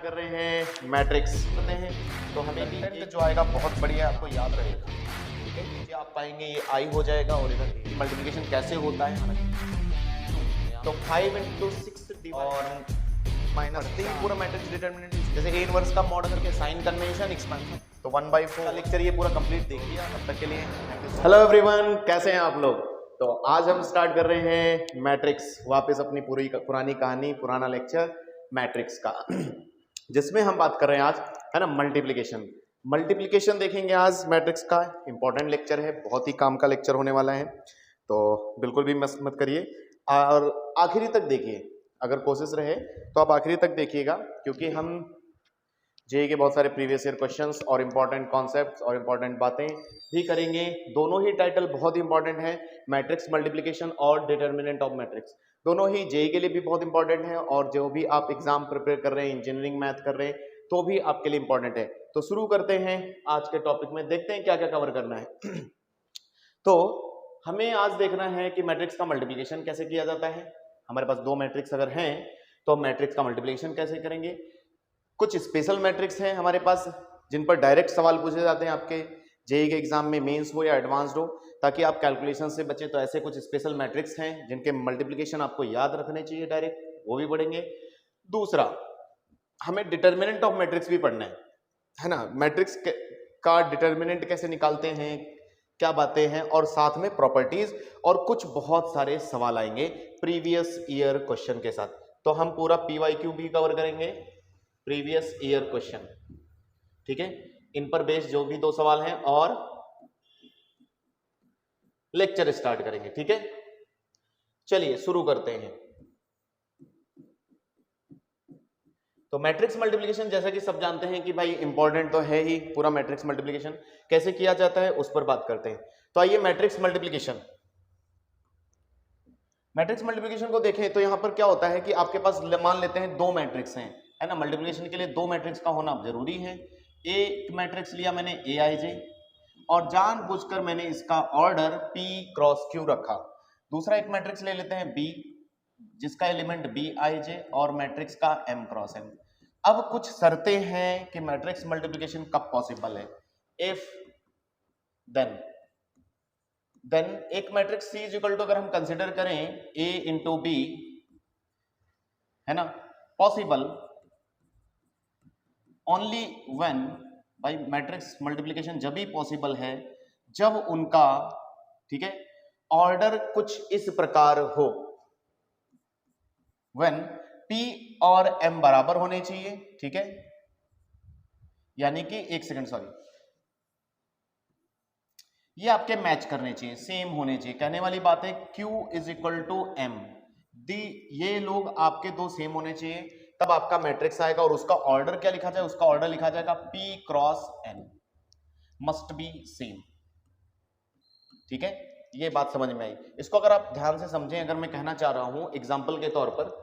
कर रहे हैं मैट्रिक्स करते हैं तो हमें भी कंटेंट जो आएगा बहुत बढ़िया आपको याद रहेगा। ठीक है, नीचे आप पाएंगे ये आई हो जाएगा और इधर मल्टीप्लिकेशन कैसे होता है तो 5 into 6 और -3 पूरा मैट्रिक्स डिटरमिनेंट जैसे ए इनवर्स का मॉड करके साइन कन्वेंशन एक्सपेंशन तो 1/4 लेक्चर ये पूरा कंप्लीट देखिए तब तक के लिए। हेलो एवरीवन, कैसे हैं आप लोग। तो आज हम स्टार्ट कर रहे हैं मैट्रिक्स, वापस अपनी पूरी पुरानी कहानी, पुराना लेक्चर मैट्रिक्स का जिसमें हम बात कर रहे हैं आज है ना मल्टीप्लिकेशन देखेंगे आज। मैट्रिक्स का इंपॉर्टेंट लेक्चर है, बहुत ही काम का लेक्चर होने वाला है, तो बिल्कुल भी मिस मत करिए और आखिरी तक देखिए। अगर कोशिश रहे तो आप आखिरी तक देखिएगा, क्योंकि हम जेईई के बहुत सारे प्रीवियस ईयर क्वेश्चंस और इंपॉर्टेंट कॉन्सेप्ट्स और इंपॉर्टेंट बातें भी करेंगे। दोनों ही टाइटल बहुत इंपॉर्टेंट है, मैट्रिक्स मल्टीप्लिकेशन और डिटर्मिनेंट ऑफ मैट्रिक्स। दोनों ही जेईई के लिए भी बहुत इंपॉर्टेंट है, और जो भी आप एग्जाम प्रिपेयर कर रहे हैं, इंजीनियरिंग मैथ कर रहे हैं, तो भी आपके लिए इंपॉर्टेंट है। तो शुरू करते हैं आज के टॉपिक में, देखते हैं क्या क्या कवर करना है। तो हमें आज देखना है कि मैट्रिक्स का मल्टीप्लिकेशन कैसे किया जाता है। हमारे पास दो मैट्रिक्स अगर हैं तो मैट्रिक्स का मल्टीप्लिकेशन कैसे करेंगे। कुछ स्पेशल मैट्रिक्स हैं हमारे पास जिन पर डायरेक्ट सवाल पूछे जाते हैं आपके जेईई के एग्जाम में, मेंस हो या एडवांस्ड हो, ताकि आप कैलकुलेशन से बचे। तो ऐसे कुछ स्पेशल मैट्रिक्स हैं जिनके मल्टीप्लिकेशन आपको याद रखने चाहिए डायरेक्ट, वो भी पढ़ेंगे। दूसरा, हमें डिटर्मिनेंट ऑफ मैट्रिक्स भी पढ़ना है ना, मैट्रिक्स का डिटर्मिनेंट कैसे निकालते हैं, क्या बातें हैं, और साथ में प्रॉपर्टीज और कुछ बहुत सारे सवाल आएंगे प्रीवियस ईयर क्वेश्चन के साथ। तो हम पूरा पीवाईक्यू भी कवर करेंगे, प्रीवियस ईयर क्वेश्चन। ठीक है, इन पर बेस्ड जो भी दो सवाल हैं, और लेक्चर स्टार्ट करेंगे। ठीक है, चलिए शुरू करते हैं। तो मैट्रिक्स मल्टीप्लिकेशन जैसा कि सब जानते हैं कि भाई इंपॉर्टेंट तो है ही, पूरा मैट्रिक्स मल्टीप्लिकेशन कैसे किया जाता है उस पर बात करते हैं। तो आइए मैट्रिक्स मल्टीप्लिकेशन को देखें तो यहां पर क्या होता है कि आपके पास मान लेते हैं दो मैट्रिक्स हैं, है ना। मल्टीप्लिकेशन के लिए दो मैट्रिक्स का होना जरूरी है। एक मैट्रिक्स लिया मैंने ए आई जे, और जानबूझकर मैंने इसका ऑर्डर पी क्रॉस क्यू रखा। दूसरा एक मैट्रिक्स ले लेते हैं बी, जिसका एलिमेंट बी आई जे और मैट्रिक्स का एम क्रॉस एम। अब कुछ शर्तें हैं कि मैट्रिक्स मल्टीप्लिकेशन कब पॉसिबल है। इफ देन एक matrix C is equal to, अगर हम कंसिडर करें ए इंटू बी, है ना, पॉसिबल ओनली व्हेन, भाई मैट्रिक्स मल्टीप्लिकेशन जब भी पॉसिबल है जब उनका, ठीक है, ऑर्डर कुछ इस प्रकार हो, व्हेन P और M बराबर होने चाहिए। ठीक है, यानी कि एक सेकंड, सॉरी, ये आपके मैच करने चाहिए, सेम होने चाहिए। कहने वाली बात है Q is equal to M, ये लोग आपके दो सेम होने चाहिए, तब आपका मैट्रिक्स आएगा। और उसका ऑर्डर क्या लिखा जाए, उसका ऑर्डर लिखा जाएगा P cross N, must be same. ठीक है, ये बात समझ में आई। इसको अगर आप ध्यान से समझें, अगर मैं कहना चाह रहा हूं एग्जाम्पल के तौर पर,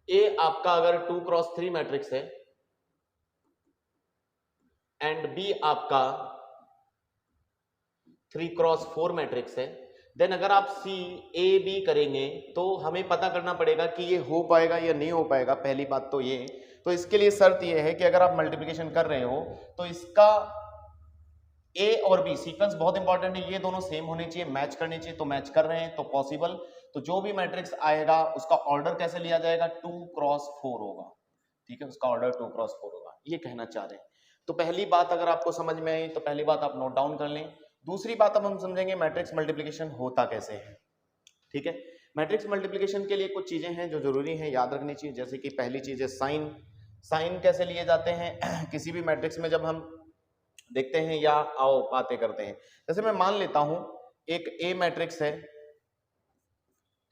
ए आपका अगर 2 क्रॉस 3 मैट्रिक्स है एंड बी आपका 3 क्रॉस 4 मैट्रिक्स है, देन अगर आप सी ए बी करेंगे तो हमें पता करना पड़ेगा कि ये हो पाएगा या नहीं हो पाएगा। पहली बात तो ये, तो इसके लिए शर्त ये है कि अगर आप मल्टीप्लिकेशन कर रहे हो तो इसका ए और बी सीक्वेंस बहुत इंपॉर्टेंट है, ये दोनों सेम होने चाहिए, मैच करने चाहिए। तो मैच कर रहे हैं तो पॉसिबल। तो जो भी मैट्रिक्स आएगा उसका ऑर्डर कैसे लिया जाएगा, 2 क्रॉस 4 होगा। ठीक है, उसका ऑर्डर 2 क्रॉस 4 होगा, ये कहना चाह रहे हैं। तो पहली बात अगर आपको समझ में आई तो पहली बात आप नोट डाउन कर लें। दूसरी बात अब हम समझेंगे मैट्रिक्स मल्टीप्लिकेशन होता कैसे है। ठीक है, मैट्रिक्स मल्टीप्लिकेशन के लिए कुछ चीजें हैं जो जरूरी है याद रखनी चाहिए। जैसे कि पहली चीज है साइन कैसे लिए जाते हैं किसी भी मैट्रिक्स में जब हम देखते हैं, या आओ बातें करते हैं। जैसे मैं मान लेता हूं एक ए मैट्रिक्स है,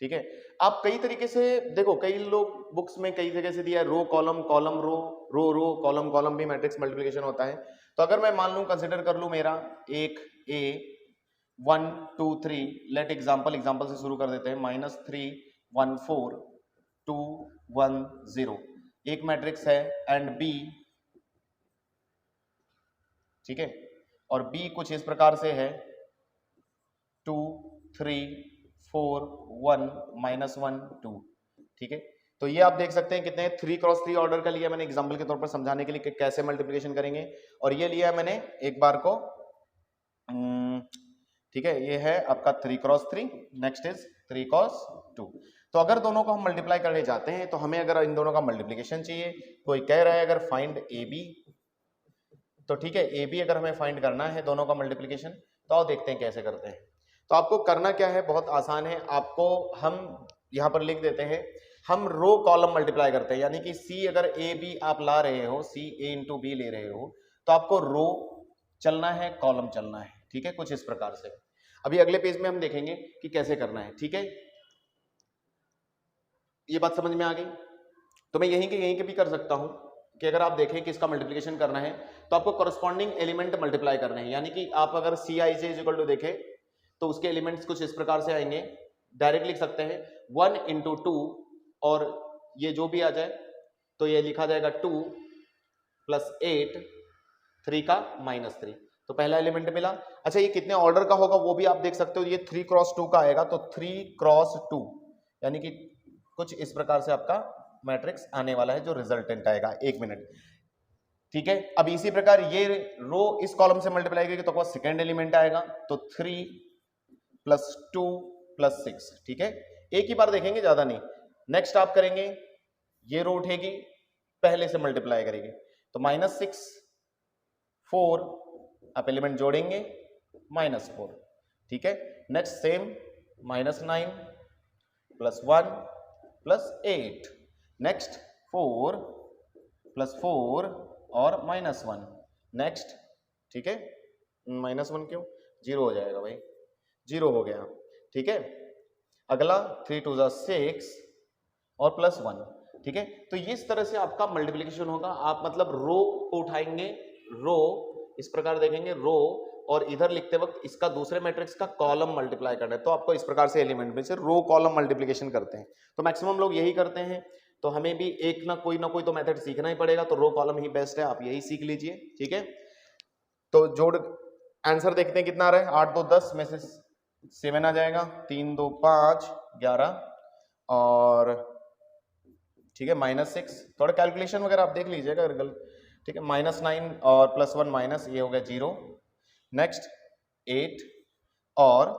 ठीक है। आप कई तरीके से देखो, कई लोग बुक्स में कई जगह से दिया है रो कॉलम, कॉलम रो, रो रो कॉलम कॉलम भी मैट्रिक्स मल्टीप्लिकेशन होता है। तो अगर मैं मान लूं, कंसिडर कर लूं मेरा एक ए 1 2 3, लेट एग्जांपल से शुरू कर देते हैं, -3 1 4 2 1 0 एक मैट्रिक्स है, एंड बी, ठीक है, और बी कुछ इस प्रकार से है 2 3 4 1 -1 2। ठीक है, तो ये आप देख सकते हैं कितने 3x3 ऑर्डर का लिया मैंने एग्जांपल के तौर पर समझाने के लिए कि कैसे मल्टीप्लिकेशन करेंगे। और ये लिया मैंने एक बार को, ठीक है, ये है आपका 3x3, नेक्स्ट इज 3x2। तो अगर दोनों को हम मल्टीप्लाई करने जाते हैं तो हमें अगर इन दोनों का मल्टीप्लिकेशन चाहिए, कोई कह रहा है अगर फाइंड ए बी, तो ठीक है ए बी अगर हमें फाइंड करना है दोनों का मल्टीप्लिकेशन, तो आओ देखते हैं कैसे करते हैं। तो आपको करना क्या है, बहुत आसान है। आपको हम यहाँ पर लिख देते हैं, हम रो कॉलम मल्टीप्लाई करते हैं, यानी कि सी अगर ए बी आप ला रहे हो, सी ए इंटू बी ले रहे हो, तो आपको रो चलना है, कॉलम चलना है, ठीक है, कुछ इस प्रकार से। अभी अगले पेज में हम देखेंगे कि कैसे करना है, ठीक है। ये बात समझ में आ गई? तो मैं यहीं के भी कर सकता हूं कि अगर आप देखें कि इसका मल्टीप्लिकेशन करना है तो आपको करस्पॉन्डिंग एलिमेंट मल्टीप्लाई करने हैं, यानी कि आप अगर सी आई जे इक्वल टू देखें तो उसके एलिमेंट्स कुछ इस प्रकार से आएंगे। डायरेक्ट लिख सकते हैं 1 इंटू 2, और ये जो भी आ जाए तो ये लिखा जाएगा 2 प्लस 8, 3 का -3, तो पहला एलिमेंट मिला। अच्छा ये कितने ऑर्डर का होगा वो भी आप देख सकते हो, ये 3x2 का आएगा, तो 3x2 यानी कि कुछ इस प्रकार से आपका मैट्रिक्स आने वाला है जो रिजल्टेंट आएगा। 1 मिनट, ठीक है। अब इसी प्रकार ये रो इस कॉलम से मल्टीप्लाई करेगी तो आपका सेकेंड एलिमेंट आएगा, तो 3 प्लस 2 प्लस 6, ठीक है। एक ही बार देखेंगे, ज्यादा नहीं। नेक्स्ट आप करेंगे, ये रो उठेगी, पहले से मल्टीप्लाई करेगी, तो -6 4, आप एलिमेंट जोड़ेंगे -4, ठीक है। Next same -9 plus 1 plus 8, next 4 plus 4 और -1, नेक्स्ट, ठीक है। -1 क्यों, 0 हो जाएगा भाई, 0 हो गया, ठीक है। अगला 3 2 6 और प्लस 1, ठीक है। तो इस तरह से आपका मल्टीप्लिकेशन होगा। आप मतलब रो को उठाएंगे, रो इस प्रकार देखेंगे, रो, और इधर लिखते वक्त इसका दूसरे मैट्रिक्स का कॉलम मल्टीप्लाई करना है, तो आपको इस प्रकार से एलिमेंट में से रो कॉलम मल्टीप्लिकेशन करते हैं। तो मैक्सिमम लोग यही करते हैं, तो हमें भी एक ना कोई तो मेथड सीखना ही पड़ेगा, तो रो कॉलम ही बेस्ट है, आप यही सीख लीजिए, ठीक है। तो जोड़ आंसर देखते हैं कितना आ रहा है, 8 2 10 में से 7 आ जाएगा, 3 2 5 11, और ठीक है -6, थोड़ा कैलकुलेशन वगैरह आप देख लीजिएगा, ठीक है। -9 और प्लस 1 माइनस, ये हो गया 0, नेक्स्ट 8 और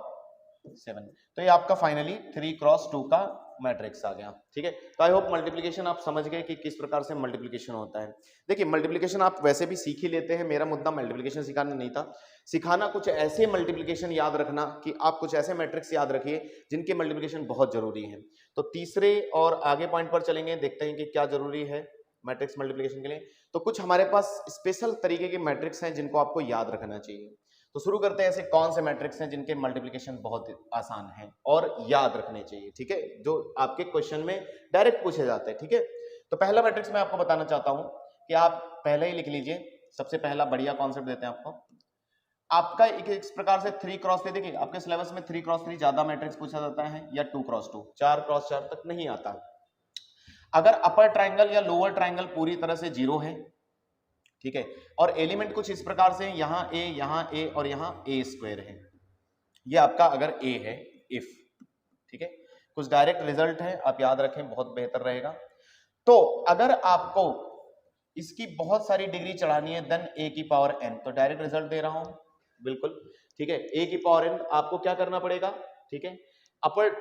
7, तो ये आपका फाइनली 3x2 का मैट्रिक्स आ गया, ठीक है। तो आई होप मल्टीप्लिकेशन आप समझ गए कि किस प्रकार से मल्टीप्लिकेशन होता है। देखिए मल्टीप्लिकेशन आप वैसे भी सीख ही लेते हैं, मेरा मुद्दा मल्टीप्लिकेशन सिखाना नहीं था, सिखाना कुछ ऐसे मल्टीप्लिकेशन याद रखना कि आप कुछ ऐसे मैट्रिक्स याद रखिए जिनके मल्टीप्लिकेशन बहुत जरूरी है। तो तीसरे और आगे पॉइंट पर चलेंगे, देखते हैं कि क्या जरूरी है मैट्रिक्स मल्टीप्लिकेशन के लिए। तो कुछ हमारे पास स्पेशल तरीके के मैट्रिक्स हैं जिनको आपको याद रखना चाहिए। तो शुरू करते हैं, ऐसे कौन से मैट्रिक्स हैं जिनके मल्टीप्लिकेशन बहुत आसान है और याद रखने चाहिए, ठीक है, जो आपके क्वेश्चन में डायरेक्ट पूछे जाते हैं, ठीक है। तो पहला मैट्रिक्स मैं आपको बताना चाहता हूं कि आप पहले ही लिख लीजिए, सबसे पहला बढ़िया कॉन्सेप्ट देते हैं आपको। आपका एक इस प्रकार से 3x3, देखिए आपके सिलेबस में 3x3 ज्यादा मैट्रिक्स पूछा जाता है, या 2x2, 4x4 तक नहीं आता। अगर अपर ट्राइंगल या लोअर ट्राइंगल पूरी तरह से 0 है, ठीक है, और एलिमेंट कुछ इस प्रकार से यहाँ ए और यहाँ a² है, ये आपका अगर a है, इफ, ठीक है, कुछ डायरेक्ट रिजल्ट है, आप याद रखें, बहुत बेहतर रहेगा। तो अगर आपको इसकी बहुत सारी डिग्री चढ़ानी है, देन a की पावर n, तो डायरेक्ट रिजल्ट दे रहा हूं, बिल्कुल, ठीक है। a की पावर n आपको क्या करना पड़ेगा, ठीक है, अपर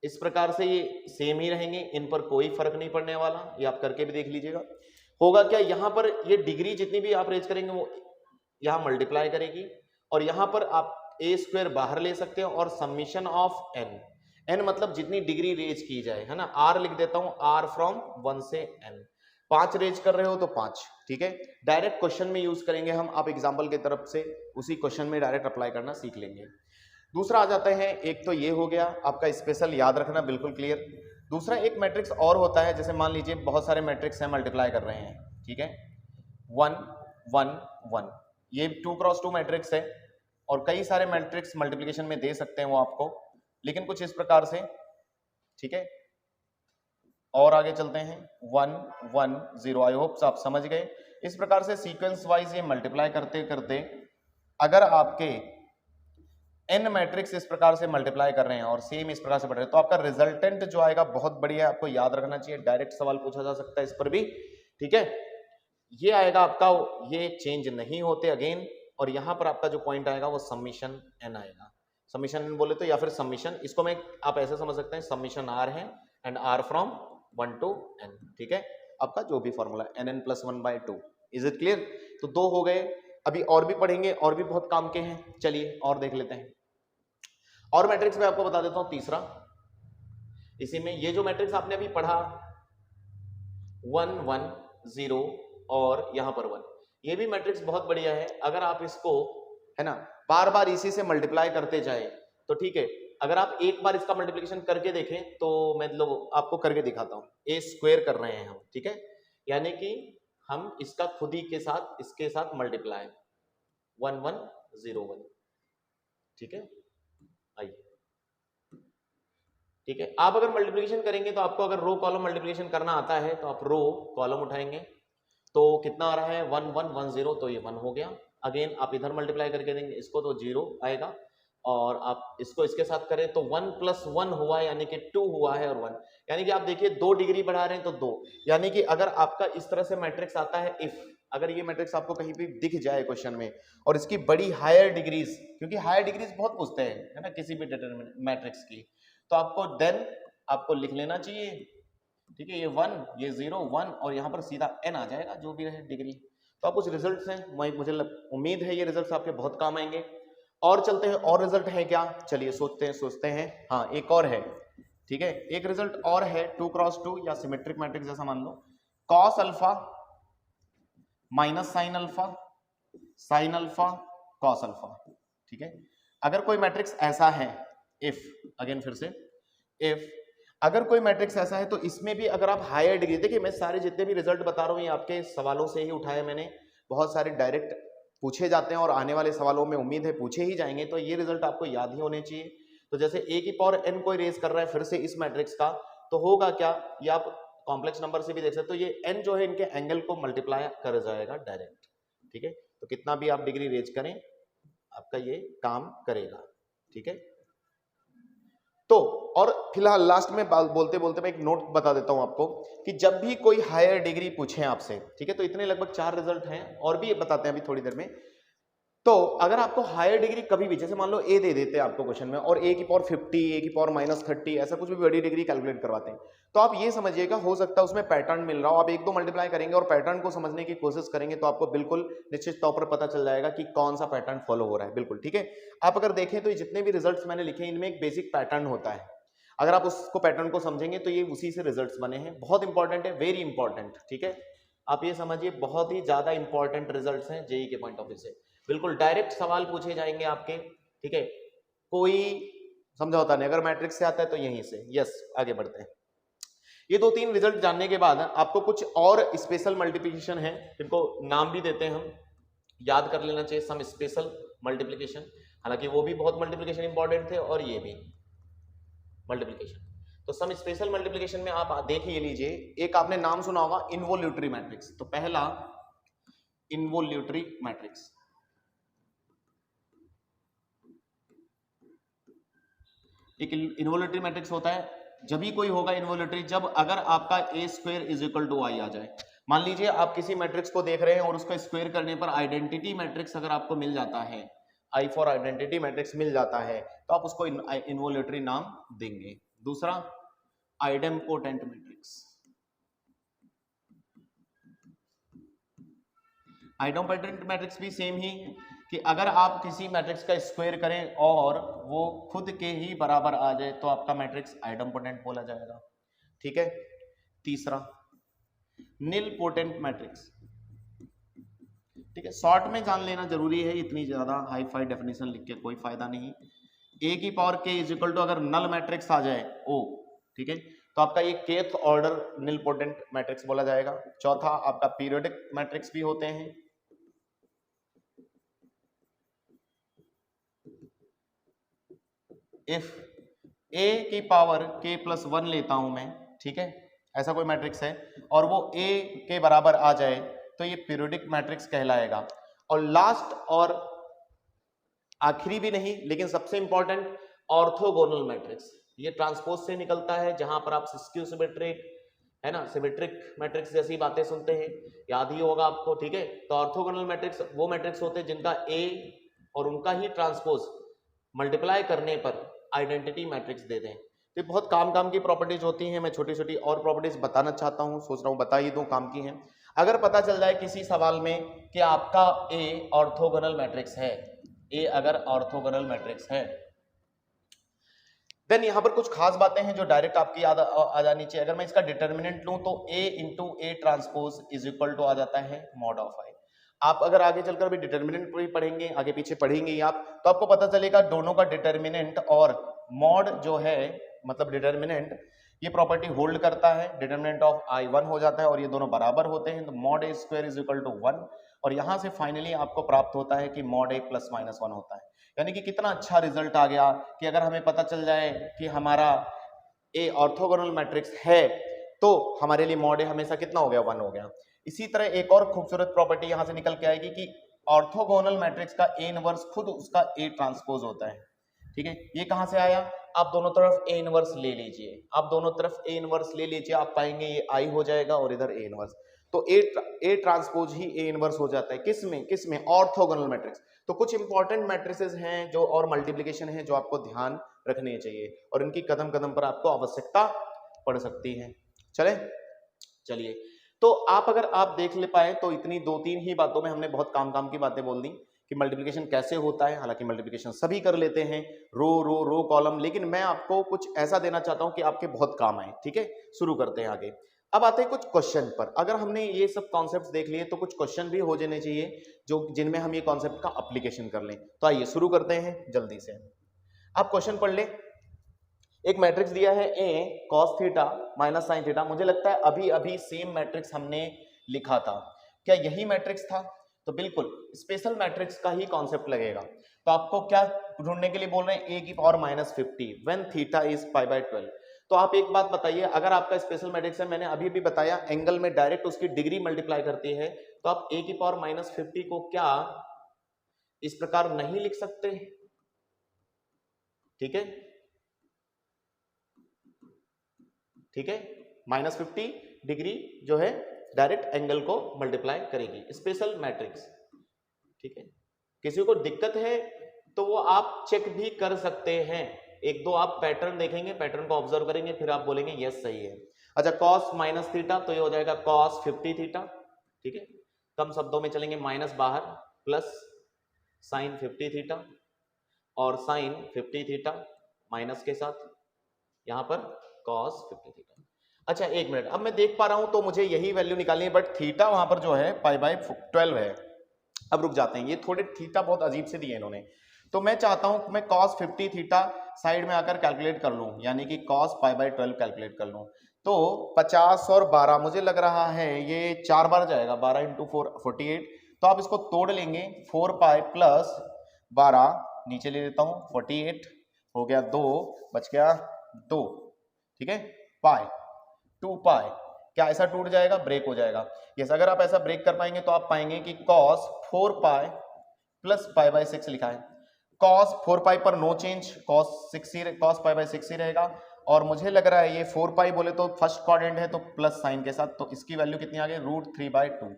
इस प्रकार से ये सेम ही रहेंगे, इन पर कोई फर्क नहीं पड़ने वाला, ये आप करके भी देख लीजिएगा। होगा क्या, यहां पर ये डिग्री जितनी भी आप रेज करेंगे वो यहां मल्टीप्लाई करेगी, और यहां पर आप a² बाहर ले सकते हो, और समीशन ऑफ n मतलब जितनी डिग्री रेज की जाए, है ना, r लिख देता हूं, r फ्रॉम 1 से n, 5 रेज कर रहे हो तो 5, ठीक है। डायरेक्ट क्वेश्चन में यूज करेंगे हम, आप एग्जाम्पल की तरफ से उसी क्वेश्चन में डायरेक्ट अप्लाई करना सीख लेंगे। दूसरा आ जाता है, एक तो ये हो गया आपका स्पेशल याद रखना, बिल्कुल क्लियर। दूसरा एक मैट्रिक्स और होता है, जैसे मान लीजिए बहुत सारे मैट्रिक्स हैं, मल्टीप्लाई कर रहे हैं, ठीक है, 1 1 1, ये 2x2 मैट्रिक्स है, और कई सारे मैट्रिक्स मल्टीप्लिकेशन में दे सकते हैं वो आपको, लेकिन कुछ इस प्रकार से, ठीक है। और आगे चलते हैं, 1 1 0, आई होप आप समझ गए। इस प्रकार से सीक्वेंस वाइज ये मल्टीप्लाई करते करते अगर आपके n मैट्रिक्स इस प्रकार से मल्टीप्लाई कर रहे हैं और सेम इस प्रकार से बढ़ रहे हैं, तो आपका रिजल्टेंट जो आएगा बहुत बढ़िया है, आपको याद रखना चाहिए, डायरेक्ट सवाल पूछा जा सकता है इस पर भी, ठीक है। ये आएगा आपका, ये चेंज नहीं होते अगेन, और यहां पर आपका जो पॉइंट आएगा वो समीशन n आएगा। समीशन n बोले तो, या फिर समीशन, इसको मैं आप ऐसे समझ सकते हैं, समीशन r है and r from 1 to n, ठीक है, आपका जो भी formula nn + 1/2। Is it clear? तो 2 हो गए, अभी और भी पढ़ेंगे, और भी बहुत काम के हैं, चलिए और देख लेते हैं। और मैट्रिक्स में आपको बता देता हूं तीसरा, इसी में ये जो मैट्रिक्स आपने अभी पढ़ा 1 1 0 और यहां पर 1, ये भी मैट्रिक्स बहुत बढ़िया है। अगर आप इसको, है ना, बार बार इसी से मल्टीप्लाई करते जाए तो ठीक है। अगर आप एक बार इसका मल्टीप्लिकेशन करके देखें तो मैं आपको करके दिखाता हूं। ए स्क्वायर कर रहे हैं हम, ठीक है, यानी कि हम इसका खुद ही के साथ इसके साथ मल्टीप्लाई 1 1 0 1, ठीक है, आइए, ठीक है। आप अगर मल्टीप्लिकेशन करेंगे तो आपको अगर रो कॉलम मल्टीप्लिकेशन करना आता है तो आप रो कॉलम उठाएंगे, तो कितना आ रहा है 1 1 1 0, तो ये 1 हो गया। अगेन आप इधर मल्टीप्लाई करके देंगे इसको तो 0 आएगा, और आप इसको इसके साथ करें तो 1 + 1 हुआ, यानी कि 2 हुआ है, और 1, यानी कि आप देखिए 2 डिग्री बढ़ा रहे हैं तो 2, यानी कि अगर आपका इस तरह से मैट्रिक्स आता है, इफ अगर ये मैट्रिक्स आपको कहीं भी दिख जाए क्वेश्चन में और इसकी बड़ी हायर डिग्रीज, क्योंकि हायर डिग्रीज बहुत पूछते हैं, है ना, किसी भी डिटरमिनेंट मैट्रिक्स की, तो आपको देन आपको लिख लेना चाहिए, ठीक है, ये 1 ये 0 1 और यहाँ पर सीधा n आ जाएगा जो भी रहे डिग्री। तो आप कुछ रिजल्ट्स हैं, मुझे उम्मीद है ये रिजल्ट्स आपके बहुत काम आएंगे। और चलते हैं, और रिजल्ट है क्या, चलिए सोचते हैं, हाँ एक और है, ठीक है, एक रिजल्ट और है 2 × 2 या सिमेट्रिक मैट्रिक्स जैसा मान लो, cos alpha minus sine alpha cos alpha, ठीक है। अगर कोई मैट्रिक्स ऐसा है, इफ, अगेन फिर से इफ, अगर कोई मैट्रिक्स ऐसा है तो इसमें भी अगर आप हायर डिग्री, देखिए मैं सारे जितने भी रिजल्ट बता रहा हूँ ये आपके सवालों से ही उठाए मैंने, बहुत सारे डायरेक्ट पूछे जाते हैं और आने वाले सवालों में उम्मीद है पूछे ही जाएंगे, तो ये रिजल्ट आपको याद ही होने चाहिए। तो जैसे a⁴n कोई रेज कर रहा है फिर से इस मैट्रिक्स का, तो होगा क्या, ये आप कॉम्प्लेक्स नंबर से भी देख सकते हो, तो ये n जो है इनके एंगल को मल्टीप्लाई कर जाएगा डायरेक्ट, ठीक है। तो कितना भी आप डिग्री रेज करें आपका ये काम करेगा, ठीक है। तो और फिलहाल लास्ट में बोलते बोलते मैं एक नोट बता देता हूं आपको कि जब भी कोई हायर डिग्री पूछे आपसे, ठीक है, तो इतने लगभग 4 रिजल्ट हैं और भी बताते हैं अभी थोड़ी देर में। तो अगर आपको हायर डिग्री कभी भी, जैसे मान लो ए दे देते हैं आपको क्वेश्चन में और a⁻50 a⁻−30 ऐसा कुछ भी बड़ी डिग्री कैलकुलेट करवाते हैं, तो आप ये समझिएगा हो सकता है उसमें पैटर्न मिल रहा हो, आप 1-2 मल्टीप्लाई करेंगे और पैटर्न को समझने की कोशिश करेंगे तो आपको बिल्कुल निश्चित तौर पर पता चल जाएगा कि कौन सा पैटर्न फॉलो हो रहा है, बिल्कुल, ठीक है। आप अगर देखें तो जितने भी रिजल्ट्स मैंने लिखे इनमें एक बेसिक पैटर्न होता है, अगर आप उसको पैटर्न को समझेंगे तो ये उसी से रिजल्ट्स बने हैं। बहुत इंपॉर्टेंट है, वेरी इंपॉर्टेंट, ठीक है, आप ये समझिए बहुत ही ज्यादा इंपॉर्टेंट रिजल्ट्स हैं जेईई के पॉइंट ऑफ व्यू से, बिल्कुल डायरेक्ट सवाल पूछे जाएंगे आपके, ठीक है, कोई समझौता नहीं, अगर मैट्रिक्स से आता है तो यहीं से। यस, आगे बढ़ते हैं। ये 2-3 रिजल्ट जानने के बाद आपको कुछ और स्पेशल मल्टीप्लिकेशन है, जिनको नाम भी देते हैं हम, याद कर लेना चाहिए, सम स्पेशल मल्टीप्लिकेशन, हालांकि वो भी बहुत मल्टीप्लिकेशन इंपॉर्टेंट थे और ये भी मल्टीप्लिकेशन। तो सम स्पेशल मल्टीप्लिकेशन में आप देख ही लीजिए, एक आपने नाम सुना होगा इनवोल्यूटरी मैट्रिक्स, तो पहला इनवोल्यूटरी मैट्रिक्स, एक इनवोल्यूटरी मैट्रिक्स होता है जब भी कोई होगा इनवोल्यूटरी, जब अगर आपका a² = i आ जाए। मान लीजिए आप किसी मैट्रिक्स को देख रहे हैं और उसका स्क्वायर करने पर आइडेंटिटी मैट्रिक्स अगर आपको मिल जाता है, I फॉर आइडेंटिटी मैट्रिक्स मिल जाता है, तो आप उसको इनवोल्यूटरी नाम देंगे। दूसरा आइडेम्पोटेंट मैट्रिक्स, आइडेम्पोटेंट मैट्रिक्स भी सेम ही कि अगर आप किसी मैट्रिक्स का स्क्वायर करें और वो खुद के ही बराबर आ जाए तो आपका मैट्रिक्स आइडेम्पोटेंट बोला जाएगा, ठीक है। तीसरा निलपोटेंट मैट्रिक्स, ठीक है, शॉर्ट में जान लेना जरूरी है, इतनी ज्यादा हाई फाई डेफिनेशन लिख के कोई फायदा नहीं। a⁻k अगर नल मैट्रिक्स आ जाए O, ठीक है, तो आपका ये kth ऑर्डर निलपोटेंट मैट्रिक्स बोला जाएगा। चौथा आपका पीरियोडिक मैट्रिक्स भी होते हैं, इफ a⁻k+1 लेता हूं मैं, ठीक है, ऐसा कोई मैट्रिक्स है और वो a के बराबर आ जाए तो ये पीरियोडिक मैट्रिक्स कहलाएगा। और लास्ट और आखिरी भी नहीं लेकिन सबसे इंपॉर्टेंट ऑर्थोगोनल मैट्रिक्स, ये ट्रांसपोज से निकलता है, जहां पर आप स्क्यू सिमेट्रिक है ना, सिमेट्रिक मैट्रिक्स जैसी बातें सुनते हैं, याद ही होगा आपको, ठीक है। तो ऑर्थोगोनल मैट्रिक्स वो मैट्रिक्स होते हैं जिनका ए और उनका ही ट्रांसपोज मल्टीप्लाई करने पर आइडेंटिटी मैट्रिक्स देते हैं। तो बहुत काम की प्रॉपर्टीज होती हैं, मैं छोटी छोटी और प्रॉपर्टीज बताना चाहता हूं, सोच रहा हूं बता ही दूं, काम की हैं। अगर पता चल जाए किसी सवाल में कि आपका ए ऑर्थोगोनल मैट्रिक्स है, ए अगर ऑर्थोगोनल मैट्रिक्स है, देन यहां पर कुछ खास बातें हैं जो डायरेक्ट आपकी याद आ जानी चाहिए। अगर मैं इसका डिटर्मिनेंट लूं तो a into A transpose is equal to आ जाता है मॉड ऑफ आई। आप अगर आगे चलकर भी डिटर्मिनेंट भी पढ़ेंगे, आगे पीछे पढ़ेंगे ही आप, तो आपको पता चलेगा दोनों का डिटर्मिनेंट और मॉड जो है, मतलब डिटर्मिनेंट, ये प्रॉपर्टी होल्ड करता है, डिटर्मिनेंट ऑफ आई 1 हो जाता है और ये दोनों बराबर होते हैं, तो mod A square is equal to 1, और यहां से फाइनली आपको प्राप्त होता है कि मॉड ए प्लस माइनस 1 होता है। यानी कि कितना अच्छा रिजल्ट आ गया कि अगर हमें पता चल जाए कि हमारा ए ऑर्थोगोनल मैट्रिक्स है तो हमारे लिए मॉड ए हमेशा कितना हो गया, 1 हो गया। इसी तरह एक और खूबसूरत प्रॉपर्टी यहां से निकल के आएगी कि ऑर्थोगोनल मैट्रिक्स का ए इनवर्स खुद उसका ए ट्रांसपोज होता है, ठीक है। ये कहां से आया, आप दोनों तरफ ए इनवर्स ले लीजिए, आप दोनों तरफ ए इनवर्स ले लीजिए, आप पाएंगे ये आई हो जाएगा और इधर ए इनवर्स, तो A transpose he A inverse हो जाता है, किसमें ऑर्थोगोनल मैट्रिक्स। तो कुछ इंपॉर्टेंट मैट्रिसेस हैं जो और मल्टीप्लिकेशन है जो आपको ध्यान रखने चाहिए और इनकी कदम कदम पर आपको आवश्यकता पड़ सकती है। चलिए, तो अगर आप देख ले पाए तो इतनी 2-3 ही बातों में हमने बहुत काम की बातें बोल दी कि मल्टीप्लिकेशन कैसे होता है। हालांकि मल्टीप्लिकेशन सभी कर लेते हैं, रो कॉलम, लेकिन मैं आपको कुछ ऐसा देना चाहता हूं कि आपके बहुत काम आए, ठीक है। शुरू करते हैं आगे। अब आते हैं कुछ क्वेश्चन पर। अगर हमने ये सब कॉन्सेप्ट्स देख लिए तो कुछ क्वेश्चन भी हो जाने चाहिए जो जिनमें हम ये कॉन्सेप्ट का एप्लीकेशन कर लें। तो आइए शुरू करते हैं जल्दी से। आप क्वेश्चन पढ़ ले। एक मैट्रिक्स दिया है a cos theta minus sine theta. मुझे लगता है अभी अभी सेम मैट्रिक्स हमने लिखा था, क्या यही मैट्रिक्स था? तो बिल्कुल स्पेशल मैट्रिक्स का ही कॉन्सेप्ट लगेगा। तो आपको क्या ढूंढने के लिए बोल रहे हैं, a की power minus 50 when theta is π/12। तो आप एक बात बताइए, अगर आपका स्पेशल मैट्रिक्स है, मैंने अभी भी बताया एंगल में डायरेक्ट उसकी डिग्री मल्टीप्लाई करती है, तो आप a की पावर माइनस 50 को क्या इस प्रकार नहीं लिख सकते? ठीक है, माइनस 50 डिग्री जो है डायरेक्ट एंगल को मल्टीप्लाई करेगी, स्पेशल मैट्रिक्स, ठीक है। किसी को दिक्कत है तो वो आप चेक भी कर सकते हैं, एक दो आप पैटर्न देखेंगे, पैटर्न को ऑब्जर्व करेंगे, फिर आप बोलेंगे यस सही है। अच्छा, cos माइनस थीटा तो ये हो जाएगा cos 50 थीटा, ठीक है। कम शब्दों में चलेंगे, माइनस बाहर, प्लस साइन 50 थीटा और साइन 50 थीटा माइनस के साथ यहां पर cos 50 थीटा। अच्छा एक मिनट, अब मैं देख पा रहा हूं तो मुझे यही वैल्यू निकालनी है, बट थीटा वहां पर जो है π/12 है। अब रुक जाते हैं, ये थोड़े थीटा बहुत अजीब से दिए इन्होंने, तो मैं चाहता हूं मैं cos 50 थीटा साइड में आकर कैलकुलेट कर लूं, यानी कि cos π/12 कैलकुलेट कर लूं। तो 50 और 12 मुझे लग रहा है ये 4 बार जाएगा, 12 × 4 48। तो आप इसको तोड़ लेंगे, 4π प्लस 12 नीचे ले लेता हूं, 48 हो गया, 2 बच गया 2, ठीक है, पाई 2π, क्या ऐसा टूट जाएगा, ब्रेक हो जाएगा? यस, अगर आप ऐसा ब्रेक कर पाएंगे तो आप पाएंगे कि cos 4π प्लस π/6 लिखा है। cos 4π पर नो चेंज, cos π/6 ही रहेगा। और मुझे लग रहा है ये 4π बोले तो फर्स्ट क्वाड्रेंट है तो प्लस साइन के साथ, तो इसकी वैल्यू कितनी आ गई, √3/2,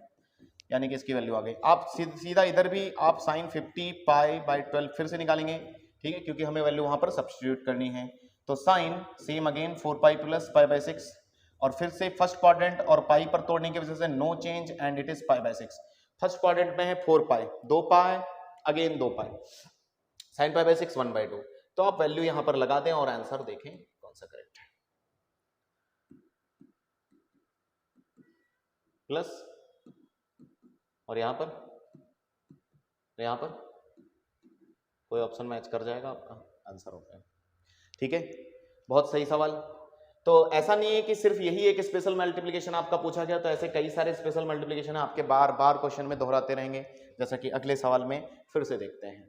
यानी कि इसकी वैल्यू आ गई। आप सीधा इधर भी आप साइन 50 π/12 फिर से निकालेंगे, ठीक है, क्योंकि हमें वैल्यू वहां पर सब्स्टिट्यूट करनी है। तो साइन सेम अगेन 4π प्लस π/6 और फिर से फर्स्ट क्वाड्रेंट और पाई पर तोड़ने की वजह से no change and it is π/6। First quadrant में है 4π, 2π अगेन 2π, साइन π/6 1/2। तो आप वैल्यू यहां पर लगा दें और आंसर देखें कौन सा करेक्ट है। प्लस और यहां पर कोई ऑप्शन मैच कर जाएगा, आपका आंसर हो गया, ठीक है। बहुत सही सवाल। तो ऐसा नहीं है कि सिर्फ यही एक स्पेशल मल्टीप्लिकेशन आपका पूछा गया, तो ऐसे कई सारे स्पेशल मल्टीप्लिकेशन आपके बार बार क्वेश्चन में दोहराते रहेंगे, जैसा कि अगले सवाल में फिर से देखते हैं।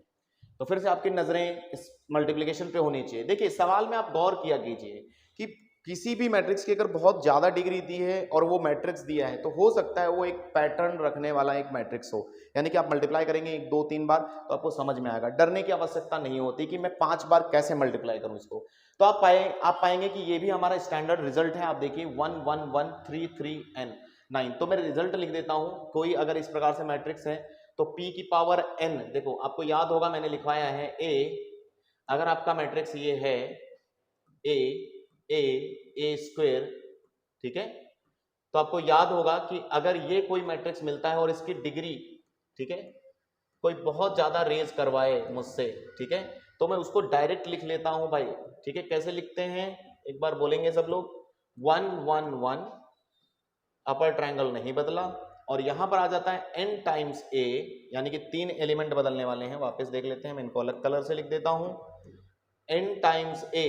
तो फिर से आपकी नजरें इस मल्टीप्लिकेशन पे होनी चाहिए। देखिए सवाल में आप गौर किया कीजिए कि किसी भी मैट्रिक्स की अगर बहुत ज्यादा डिग्री दी है और वो मैट्रिक्स दिया है तो हो सकता है वो एक पैटर्न रखने वाला एक मैट्रिक्स हो, यानी कि आप मल्टीप्लाई करेंगे 1 2 3 बार तो आपको समझ में आएगा, डरने की आवश्यकता नहीं होती कि मैं 5 बार कैसे मल्टीप्लाई करूं इसको। तो आप पाएंगे कि ये भी हमारा स्टैंडर्ड रिजल्ट है। आप देखिए 1 1 1 3 3 n 9। तो मैं रिजल्ट लिख देता हूं। कोई अगर इस प्रकार से मैट्रिक्स है तो p की पावर n, देखो आपको याद होगा मैंने लिखवाया है a, अगर आपका मैट्रिक्स ये है ए स्क्वेयर, ठीक है, तो आपको याद होगा कि अगर ये कोई मैट्रिक्स मिलता है और इसकी डिग्री, ठीक है, कोई बहुत ज्यादा रेज करवाए मुझसे, ठीक है, तो मैं उसको डायरेक्ट लिख लेता हूं भाई, ठीक है। कैसे लिखते हैं एक बार बोलेंगे सब लोग, 1 1 1 अपर ट्रायंगल नहीं बदला, और यहां पर आ जाता है n टाइम्स a, यानी कि 3 एलिमेंट बदलने वाले हैं। वापस देख लेते हैं, मैं इनको अलग कलर से लिख देता हूं, n टाइम्स a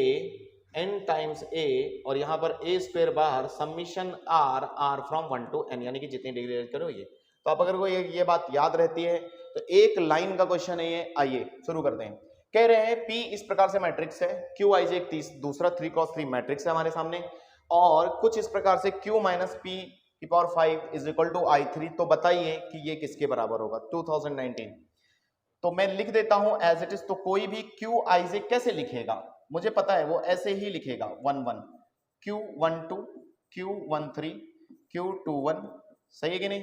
और यहां पर a स्क्वायर बाहर summation r from 1 to n, यानी कि जितनी डिग्री रेज करो ये। तो आप अगर कोई ये बात याद रहती है तो एक लाइन का क्वेश्चन है ये। आइए शुरू करते हैं। कह रहे हैं P इस प्रकार से मैट्रिक्स है, QIJ एक दूसरा 3x3 मैट्रिक्स है हमारे सामने, और कुछ इस प्रकार से Q माइनस P की power 5 is equal to I3। तो बताइए कि ये किसके बराबर होगा 2019। तो मैं लिख देता हूं एज इट इज। तो कोई भी QIJ कैसे लिखेगा मुझे पता है, वो ऐसे ही लिखेगा 1 1 Q12 Q13 Q21, सही है कि नहीं?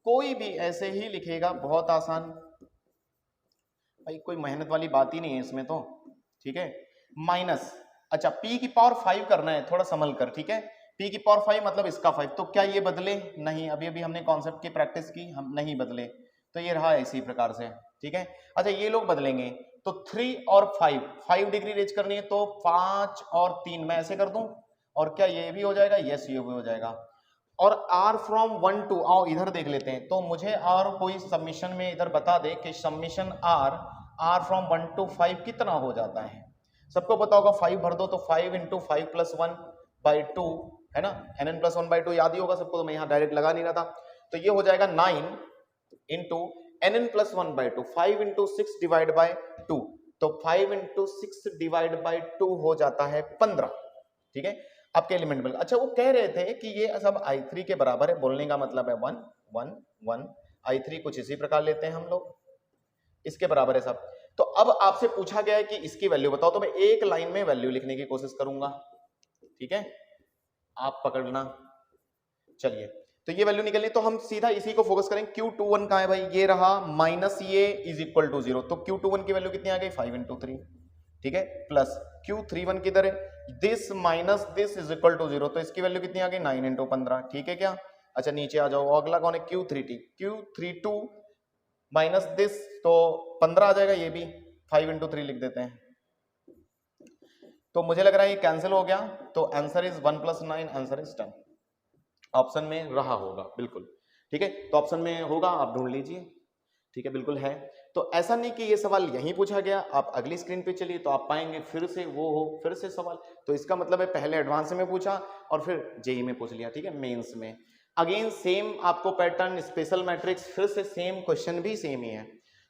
कोई भी ऐसे ही लिखेगा, बहुत आसान भाई, कोई मेहनत वाली बात ही नहीं है इसमें तो, ठीक है। माइनस, अच्छा P की पावर 5 करना है, थोड़ा संभल कर, ठीक है। P की पावर 5 मतलब इसका 5, तो क्या ये बदले? नहीं, अभी अभी हमने कॉन्सेप्ट की प्रैक्टिस की, हम नहीं बदले, तो ये रहा इसी प्रकार से, ठीक है। अच्छा ये लोग बदलेंगे, तो 3 और 5 डिग्री रेज करनी है, तो 5 और 3 मैं ऐसे कर दूं, और क्या ये भी हो जाएगा? यस ये भी हो जाएगा। और r फ्रॉम 1 to, आओ इधर देख लेते हैं। तो मुझे और कोई सबमिशन में इधर बता दे कि सबमिशन r फ्रॉम 1 to 5 कितना हो जाता है। सबको पता होगा 5 भर दो तो 5 into 5 plus 1 by 2 है ना, nn plus 1 by 2 याद ही होगा सबको, तो मैं यहाँ डायरेक्ट लगा नहीं रहा था। तो ये हो जाएगा 9 into nn plus 1 by 2, 5 into 6 divide by 2, तो 5 into 6 डिवाइड बाय 2 हो जाता है 15, ठीक है। आपके एलिमेंट मिल। अच्छा वो कह रहे थे कि ये सब I3 के बराबर है, बोलने का मतलब है 1 1 1, I3 कुछ इसी प्रकार लेते हैं हम लोग, इसके बराबर है सब। तो अब आपसे पूछा गया है कि इसकी वैल्यू बताओ, तो मैं एक लाइन में वैल्यू लिखने की कोशिश करूंगा, ठीक है, आप पकड़ना। चलिए तो ये वैल्यू निकलनी, तो हम सीधा इसी को फोकस करें। Q21 कहां है भाई? ये रहा, माइनस ये इज इक्वल टू 0, तो Q21 की वैल्यू कितनी आ गई? 5 into 3, ठीक है, प्लस Q31 किधर है? This minus this is equal to 0, तो इसकी वैल्यू कितनी आ गई? 9 into 15, ठीक है क्या? अच्छा नीचे आ जाओ, अगला कौन है? Q32 माइनस दिस, तो 15 आ जाएगा, ये भी 5 into 3 लिख देते हैं। तो मुझे लग रहा है ये कैंसिल हो गया, तो answer is 1 + 9, answer is 10। Option में रहा होगा बिल्कुल, ठीक है, तो ऑप्शन में होगा, आप ढूंढ लीजिए, ठीक है, बिल्कुल है। तो ऐसा नहीं कि ये सवाल यहीं पूछा गया, आप अगली स्क्रीन पे चलिए तो आप पाएंगे फिर से वो हो, फिर से सवाल। तो इसका मतलब है पहले एडवांस में पूछा और फिर जेई में पूछ लिया, ठीक है, मेंस में अगेन सेम आपको पैटर्न, स्पेशल मैट्रिक्स, फिर से सेम क्वेश्चन भी सेम ही है।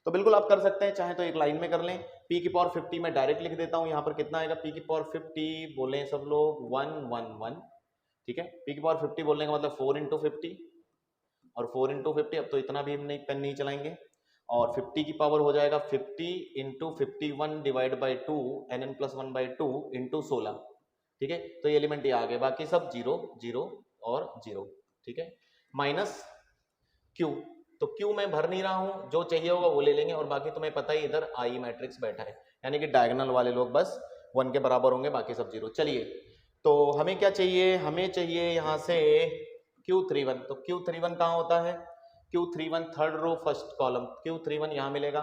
तो बिल्कुल आप कर सकते हैं, चाहे तो एक लाइन में कर लें। p की पावर 50 मैं डायरेक्ट लिख देता हूं, यहाँ पर कितना आएगा? p की पावर 50 बोले सब लोग 1 1 1, ठीक है। p की पावर 50 बोलने का मतलब 4 into 50, और 4 into 50, अब तो इतना भी हम नहीं पेन नहीं चलाएंगे, और 50 की पावर हो जाएगा 50 into 51 divide by 2 nn plus 1 by 2 into 16, ठीक है। तो ये एलिमेंट ये आ गए, बाकी सब 0 0 और 0, ठीक है। माइनस Q, तो Q मैं भर नहीं रहा हूं, जो चाहिए होगा वो ले लेंगे, और बाकी तुम्हें पता ही इधर I मैट्रिक्स बैठा है, यानी कि डायगोनल वाले लोग बस 1 के बराबर होंगे, बाकी सब 0। चलिए तो हमें क्या चाहिए? हमें चाहिए यहाँ से Q31, तो Q31 कहाँ होता है? Q31 third row first column, Q31 यहाँ मिलेगा।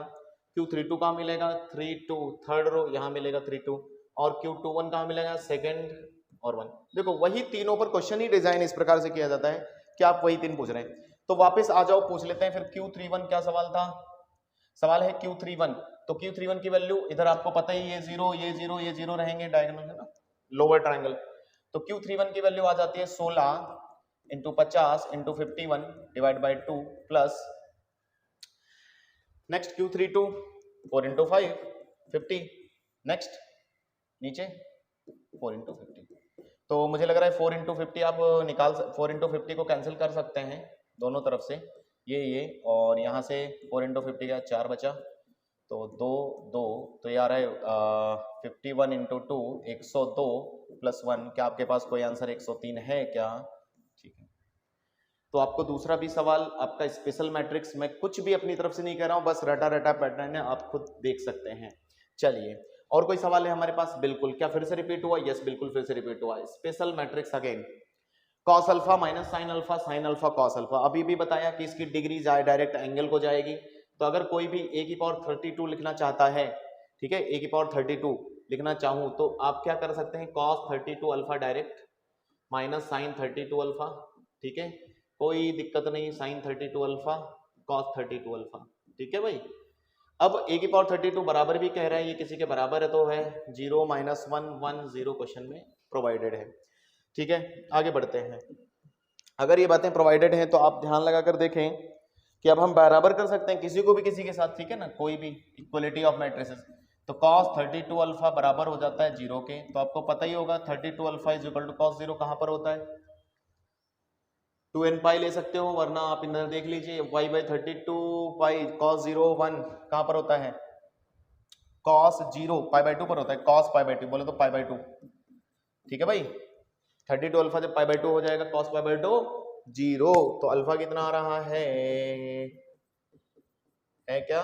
Q32 कहाँ मिलेगा? 32 थर्ड रो यहाँ मिलेगा 32, और Q21 कहाँ मिलेगा? सेकंड और 1। देखो वही तीनों पर क्वेश्चन ही डिजाइन इस प्रकार से किया जाता है कि आप वही तीन पूछ रहे हैं। तो वापस आ जाओ, पूछ लेते हैं फिर Q31 क्या सवाल था? सवाल है Q31, तो Q31 की वैल्यू इधर आपको पता ही, ये 0 ये 0 ये 0 रहेंगे, डायगोनल है ना, लोअर ट्रायंगल। तो Q31 की वैल्यू आ जाती है 16 into 50 into 51 divide by 2 plus next Q32 4 into 5 50, next नीचे 4 into 50। तो मुझे लग रहा है 4 इंटू 50 आप 4 इंटू 50 को कैंसिल कर सकते हैं दोनों तरफ से, ये और यहाँ से 4 इंटू 50 का 4 बचा, तो 2 तो ये आ रहा है 51 इंटू 2 102 प्लस 1। क्या आपके पास कोई आंसर 103 है क्या? ठीक है, तो आपको दूसरा भी सवाल आपका स्पेशल मैट्रिक्स, मैं कुछ भी अपनी तरफ से नहीं कह रहा हूँ, बस रटा रटा पैटर्न है, आप खुद देख सकते हैं। चलिए और कोई सवाल है हमारे पास? बिल्कुल, क्या फिर से रिपीट हुआ? यस बिल्कुल फिर से रिपीट हुआ। Special matrix again, cos alpha minus sine alpha cos alpha. अभी भी बताया कि इसकी डिग्री जाए डायरेक्ट एंगल को जाएगी, तो अगर कोई भी a की पावर 32 लिखना चाहता है, ठीक है, a की पावर 32 लिखना चाहूं तो आप क्या कर सकते हैं, cos 32 alpha direct minus sine 32 alpha, ठीक है, कोई दिक्कत नहीं, साइन 32 अल्फा cos 32 अल्फा, ठीक है भाई। अब a की पावर 32 बराबर भी कह रहा है, ये किसी के बराबर है तो है 0 माइनस 1 1 0 क्वेश्चन में प्रोवाइडेड है, ठीक है। आगे बढ़ते हैं, अगर ये बातें प्रोवाइडेड हैं तो आप ध्यान लगाकर देखें कि अब हम बराबर कर सकते हैं किसी को भी किसी के साथ, ठीक है ना, कोई भी इक्वलिटी ऑफ मैट्रिसेस। तो cos 32 अल्फा बराबर हो जाता है 0 के, तो आपको पता ही होगा 32 alpha is equal to cos 0 कहां पर होता है, 2n पाई ले सकते हो, वरना आप इधर देख लीजिए y बाई 32 पाई cos 0 1 कहां पर होता है, cos 0 पाई बाई 2 पर होता है, cos पाई बाई 2 बोले तो पाई बाई 2, ठीक है भाई। 32 अल्फा जब पाई बाई 2 हो जाएगा cos पाई बाई 2 0, तो अल्फा कितना आ रहा है क्या?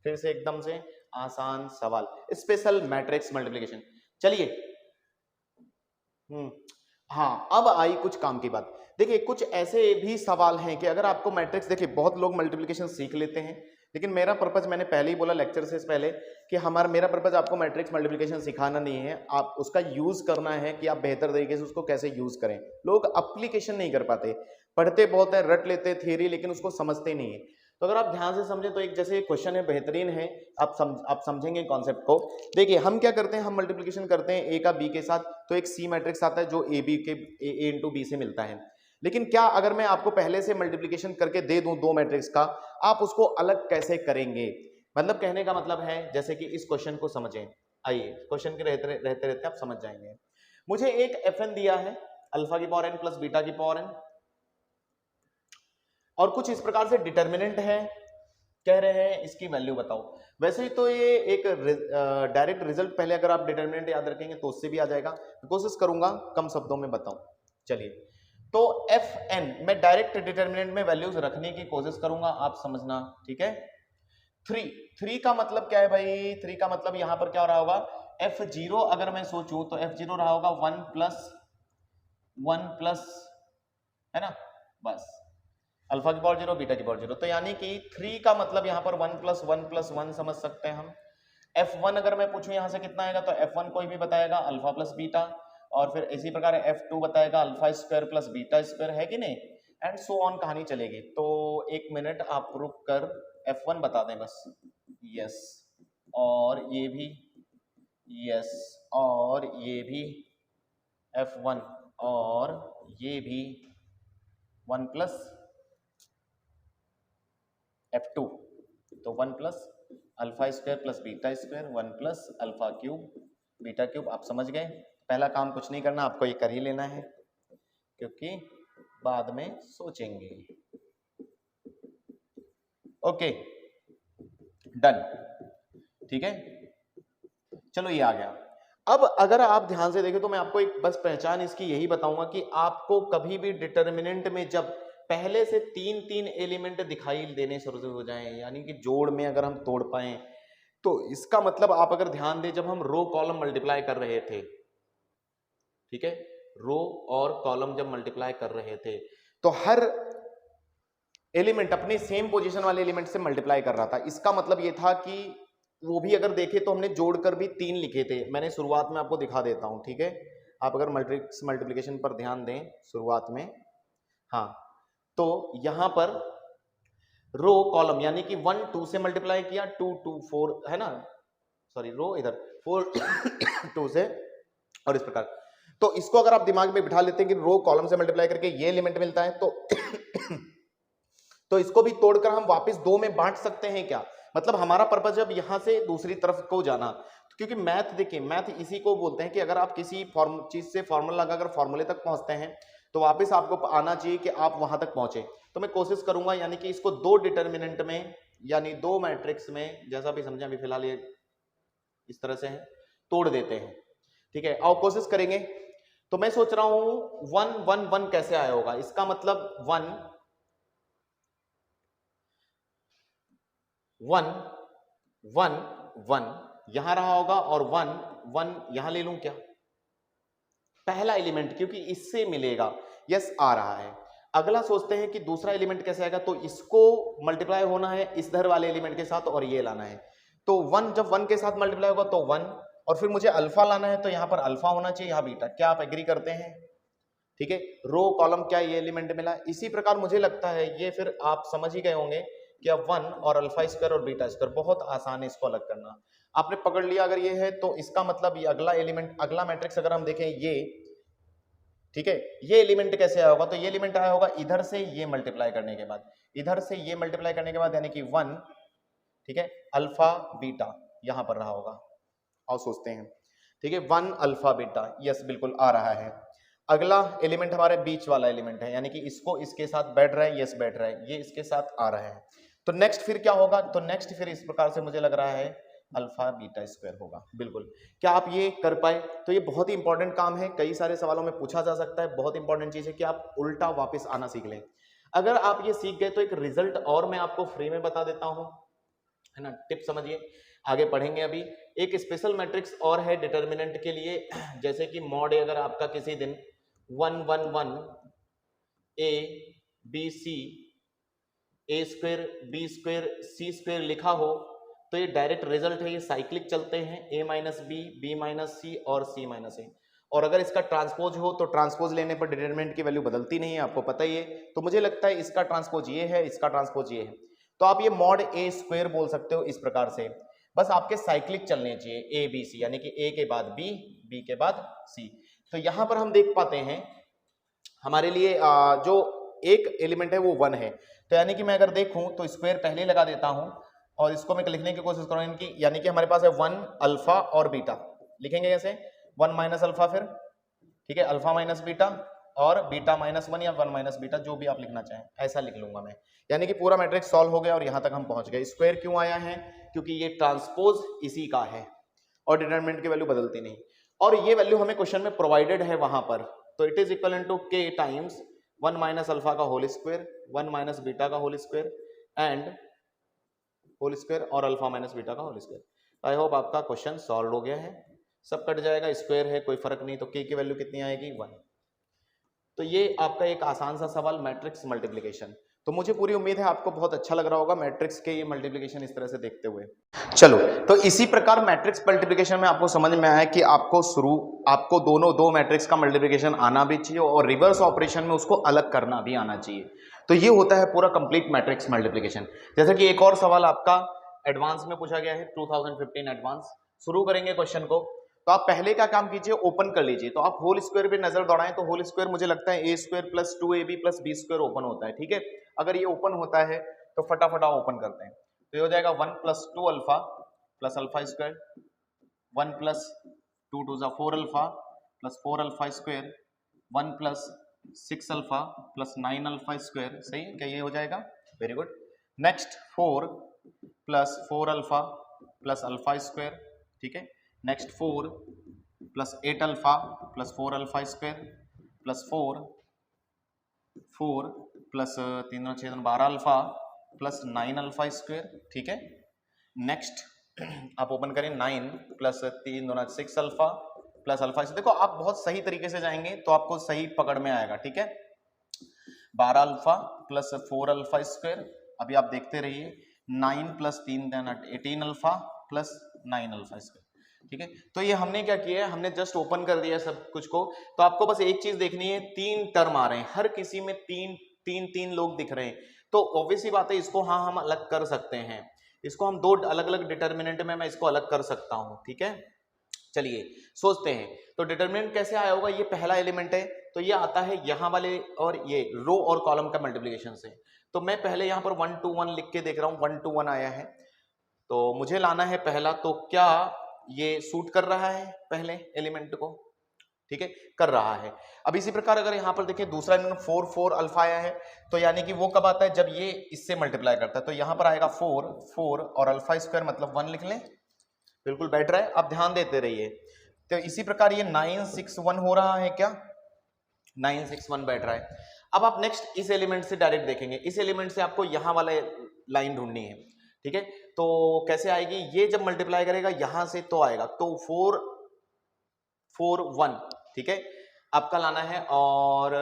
फिर से एकदम से आसान सवाल, स्पेशल मैट्रिक्स मल्टीप्लिकेशन। चलिए हाँ, अब आई कुछ काम की बात। देखिए कुछ ऐसे भी सवाल हैं कि अगर आपको मैट्रिक्स, देखिए बहुत लोग मल्टीप्लिकेशन सीख लेते हैं, लेकिन मेरा पर्पज, मैंने पहले ही बोला लेक्चर से पहले कि मेरा पर्पज आपको मैट्रिक्स मल्टीप्लिकेशन सिखाना नहीं है, आप उसका यूज करना है कि आप बेहतर तरीके से उसको कैसे यूज करें। लोग एप्लीकेशन नहीं कर पाते, पढ़ते बहुत है, रट लेते थ्योरी, लेकिन उसको समझते नहीं है। तो अगर आप ध्यान से समझें तो एक जैसे क्वेश्चन है, बेहतरीन है, आप समझेंगे कॉन्सेप्ट को। देखिए हम क्या करते हैं, हम मल्टीप्लिकेशन करते हैं ए का बी के साथ, तो एक सी मैट्रिक्स आता है जो ए बी के ए इंटू बी से मिलता है। लेकिन क्या अगर मैं आपको पहले से मल्टीप्लिकेशन करके दे दूं दो मैट्रिक्स का, आप उसको अलग कैसे करेंगे? मतलब कहने का मतलब है जैसे कि इस क्वेश्चन को समझें, आइए क्वेश्चन के रहते रहते आप समझ जाएंगे। मुझे एक fn दिया है, अल्फा की पावर n प्लस बीटा की पावर n, और कुछ इस प्रकार से डिटर्मिनेंट है, कह रहे हैं इसकी वैल्यू बताओ। वैसे ही तो ये एक डायरेक्ट रिजल्ट, पहले अगर आप डिटर्मिनेंट याद रखेंगे तो उससे भी आ जाएगा, कोशिश करूंगा कम शब्दों में बताऊं। चलिए तो fn मैं डायरेक्ट डिटर्मिनेंट में वैल्यूज रखने की कोशिश करूंगा, आप समझना, ठीक है। 3 का मतलब क्या है भाई, 3 का मतलब यहां पर क्या हो रहा होगा, f0 अगर मैं सोचूं तो f0 रहा होगा 1 प्लस है ना, बस अल्फा की पावर 0 बीटा की पावर 0, तो यानी कि 3 का मतलब यहाँ पर 1 प्लस 1 समझ सकते हैं हम। f1 अगर मैं पूछूं यहाँ से कितना आएगा, तो f1 कोई भी बताएगा अल्फा प्लस बीटा, और फिर इसी प्रकार f2 बताएगा alpha square plus beta square, है कि नहीं, एंड सो ऑन कहानी चलेगी। तो एक मिनट आप रुक कर f1 बता दें बस, यस, और ये भी यस, और ये भी f1, और ये भी 1 प्लस f2, तो 1 plus alpha square plus beta square 1 plus alpha cube beta cube. आप समझ गए, पहला काम कुछ नहीं करना, आपको ये कर ही लेना है क्योंकि बाद में सोचेंगे। ओके डन, ठीक है, चलो ये आ गया। अब अगर आप ध्यान से देखें तो मैं आपको एक बस पहचान इसकी यही बताऊंगा कि आपको कभी भी डिटर्मिनेंट में जब पहले से 3 एलिमेंट दिखाई देने शुरू हो जाएं, यानी कि जोड़ में अगर हम तोड़ पाएं, तो इसका मतलब आप अगर ध्यान दें, जब हम रो कॉलम मल्टीप्लाई कर रहे थे, ठीक है, रो और कॉलम जब मल्टीप्लाई कर रहे थे तो हर एलिमेंट अपने सेम पोजीशन वाले एलिमेंट से मल्टीप्लाई कर रहा था। इसका मतलब ये था कि वो भी अगर देखे तो हमने जोड़कर भी 3 लिखे थे, मैंने शुरुआत में आपको दिखा देता हूं, ठीक है, आप अगर मैट्रिक्स मल्टीप्लिकेशन पर ध्यान दें शुरुआत में, हाँ, तो यहां पर रो कॉलम यानी कि 1 2 से मल्टीप्लाई किया, 2 2 4 है ना, सॉरी रो इधर 4 2 से, और इस प्रकार। तो इसको अगर आप दिमाग में बिठा लेते हैं कि रो कॉलम से मल्टीप्लाई करके ये एलिमेंट मिलता है, तो इसको भी तोड़कर हम वापस 2 में बांट सकते हैं क्या? मतलब हमारा पर्पस जब यहां से दूसरी तरफ को जाना, क्योंकि मैथ देखिए, मैथ इसी को बोलते हैं कि अगर आप किसी चीज से फॉर्मूला लगाकर फॉर्मूले तक पहुंचते हैं तो वापस आपको आना चाहिए कि आप वहां तक पहुंचे। तो मैं कोशिश करूंगा यानी कि इसको दो डिटर्मिनेंट में यानी दो मैट्रिक्स में, जैसा भी समझे, अभी फिलहाल ये इस तरह से है, तोड़ देते हैं। ठीक है, और कोशिश करेंगे। तो मैं सोच रहा हूं 1 1 1 कैसे आया होगा। इसका मतलब 1 1 1 1 यहां रहा होगा और 1 1 यहां ले लूं क्या, पहला एलिमेंट, क्योंकि इससे मिलेगा। यस, आ रहा है। अगला सोचते हैं कि दूसरा एलिमेंट कैसे आएगा। तो इसको मल्टीप्लाई होना है इस धर वाले एलिमेंट के साथ और ये लाना है। तो 1 जब 1 के साथ मल्टीप्लाई होगा तो 1, और फिर मुझे अल्फा लाना है तो यहां पर अल्फा होना चाहिए, यहां बीटा। क्या आप एग्री करते हैं? ठीक है, रो कॉलम क्या ये एलिमेंट मिला। इसी प्रकार मुझे लगता है ये फिर आप समझ ही गए होंगे कि अब 1 और अल्फा स्क्वायर और बीटा स्क्वायर, बहुत आसान है इसको अलग करना। आपने पकड़ लिया अगर ये है तो इसका मतलब ये अगला एलिमेंट, अगला मैट्रिक्स अगर हम देखें ये, ठीक है, ये एलिमेंट कैसे आया होगा। तो ये एलिमेंट आया होगा इधर से ये मल्टीप्लाई करने के बाद, इधर से ये मल्टीप्लाई करने के बाद, यानी कि 1, ठीक है, अल्फा बीटा यहां पर रहा होगा। और सोचते हैं, ठीक है, 1 अल्फा बीटा, यस बिल्कुल आ रहा है। अगला एलिमेंट हमारे बीच वाला एलिमेंट है, यानी कि इसको इसके साथ बैठ रहा है, यस बैठ रहा है, ये इसके साथ आ रहा है। तो नेक्स्ट फिर क्या होगा। तो नेक्स्ट फिर इस प्रकार से मुझे लग रहा है अल्फा बीटा स्क्वायर होगा। बिल्कुल, क्या आप ये कर पाए। तो ये बहुत ही इंपॉर्टेंट काम है, कई सारे सवालों में पूछा जा सकता है। बहुत इंपॉर्टेंट चीज है कि आप उल्टा वापस आना सीख लें। अगर आप ये सीख गए तो एक रिजल्ट और मैं आपको फ्री में बता देता हूं, है ना। टिप समझिए, आगे पढ़ेंगे। अभी एक स्पेशल मैट्रिक्स और है डिटर्मिनेंट के लिए, जैसे कि मॉड अगर आपका किसी दिन 1 1 1 A B C A square B square C square लिखा हो तो ये डायरेक्ट रिजल्ट है, ये साइक्लिक चलते हैं, a minus B minus C और c माइनस ए। और अगर इसका ट्रांसपोज हो तो ट्रांसपोज लेने पर डिटरमिनेंट की वैल्यू बदलती नहीं है, आपको पता ही है। तो मुझे लगता है इसका ट्रांसपोज ये है, इसका ट्रांसपोज ये है। तो आप ये मॉड ए स्क्वायर बोल सकते हो इस प्रकार से। बस आपके साइक्लिक चलने चाहिए, ए बी सी, यानी कि ए के बाद बी, बी के बाद सी। तो यहां पर हम देख पाते हैं हमारे लिए जो एक एलिमेंट है वो 1 है। तो यानी कि मैं अगर देखूं तो स्क्वायर पहले लगा देता हूं और इसको मैं लिखने की कोशिश करूंगा इनकी, यानी कि हमारे पास है 1 अल्फा और बीटा। लिखेंगे कैसे, 1 माइनस अल्फा, फिर ठीक है अल्फा माइनस बीटा और बीटा माइनस 1 या 1 माइनस बीटा, जो भी आप लिखना चाहें ऐसा लिख लूंगा मैं। यानी कि पूरा मैट्रिक्स सॉल्व हो गया और यहां तक हम पहुंच गए। स्क्वायर क्यों आया है, क्योंकि ये ट्रांसपोज इसी का है और डिटरमिनेंट की वैल्यू बदलती नहीं, और ये वैल्यू हमें क्वेश्चन में प्रोवाइडेड है वहां पर। तो it is equal to K times 1 minus alpha का होल स्क्वायर, 1 माइनस बीटा का whole square and whole square और अल्फा माइनस बीटा का होल स्क्वायर। आई होप आपका क्वेश्चन सॉल्व हो गया है, सब कट जाएगा, स्क्वायर है कोई फर्क नहीं। तो के की वैल्यू कितनी आएगी, 1। तो ये आपका एक आसान सा सवाल, मैट्रिक्स मल्टीप्लिकेशन। तो मुझे पूरी उम्मीद है आपको बहुत अच्छा लग रहा होगा मैट्रिक्स के ये मल्टीप्लिकेशन इस तरह से देखते हुए। चलो, तो इसी प्रकार मैट्रिक्स मल्टीप्लिकेशन में आपको समझ में आया कि आपको दो मैट्रिक्स का मल्टीप्लिकेशन आना भी चाहिए और रिवर्स ऑपरेशन में उसको अलग करना भी आना चाहिए। तो ये होता है पूरा कंप्लीट मैट्रिक्स मल्टीप्लिकेशन। जैसे कि एक और सवाल आपका एडवांस में पूछा गया है, 2015 एडवांस। शुरू करेंगे क्वेश्चन को। तो आप पहले का काम कीजिए, ओपन कर लीजिए। तो आप होल स्क्वायर पे नजर दौड़ाएं तो होल स्क्वायर मुझे लगता है A square plus 2ab plus B square open होता है, ठीक है। अगर ये ओपन होता है तो फटाफट ओपन करते हैं। तो ये हो जाएगा 1 plus 2 alpha plus alpha square, 1 plus 2 2 जा 4 alpha plus 4 alpha square, 1 plus 6 alpha plus 9 alpha square. सही है क्या, ये हो जाएगा, very good. Next 4 plus 4 alpha plus alpha square, ठीक है। Next 4 plus 8 alpha plus 4 alpha square plus 4 plus 3 6 12 alpha plus 9 alpha square, ठीक है। नेक्स्ट आप ओपन करें 9 प्लस 3 2 6 अल्फा प्लस अल्फा। देखो आप बहुत सही तरीके से जाएंगे तो आपको सही पकड़ में आएगा, ठीक है। 12 अल्फा प्लस 4 अल्फा स्क्वायर, अभी आप देखते रहिए। 9 plus 3 18 alpha plus 9 alpha square, ठीक है। तो ये हमने क्या किया है, हमने जस्ट ओपन कर दिया सब कुछ को। तो आपको बस एक चीज देखनी है, 3 टर्म आ रहे हैं, हर किसी में 3 लोग दिख रहे हैं। तो ऑब्वियस ही बात है, इसको हाँ हम अलग कर सकते हैं। इसको हम 2 अलग अलग डिटर्मिनेंट में मैं इसको अलग कर सकता हूं, ठीक है। चलिए सोचते हैं, तो डिटर्मिनेंट कैसे आया होगा। ये पहला एलिमेंट है तो ये आता है यहाँ वाले और ये रो और कॉलम का मल्टीप्लिकेशन से। तो मैं पहले यहाँ पर 1 2 1 लिख के देख रहा हूँ, 1 2 1 आया है। तो मुझे लाना है पहला, तो क्या ये सूट कर रहा है पहले एलिमेंट को, ठीक है, कर रहा है। अब इसी प्रकार अगर यहाँ पर देखें दूसरा एलिमेंट 4 4 अल्फा आया है, तो यानी कि वो कब आता है, जब ये इससे मल्टीप्लाई करता है, तो यहाँ पर आएगा 4 4 और अल्फा स्क्वायर मतलब 1 लिख लें, बिल्कुल बैठ रहा है। अब ध्यान देते रहिए, तो इसी प्रकार ये 961 हो रहा है, क्या 961 बैठ रहा है। अब आप नेक्स्ट इस एलिमेंट से डायरेक्ट देखेंगे, इस एलिमेंट से आपको यहाँ वाला लाइन ढूंढनी है, ठीक है। तो कैसे आएगी, ये जब मल्टीप्लाई करेगा यहां से तो आएगा, तो 4 4 1, ठीक है, आपका लाना है, और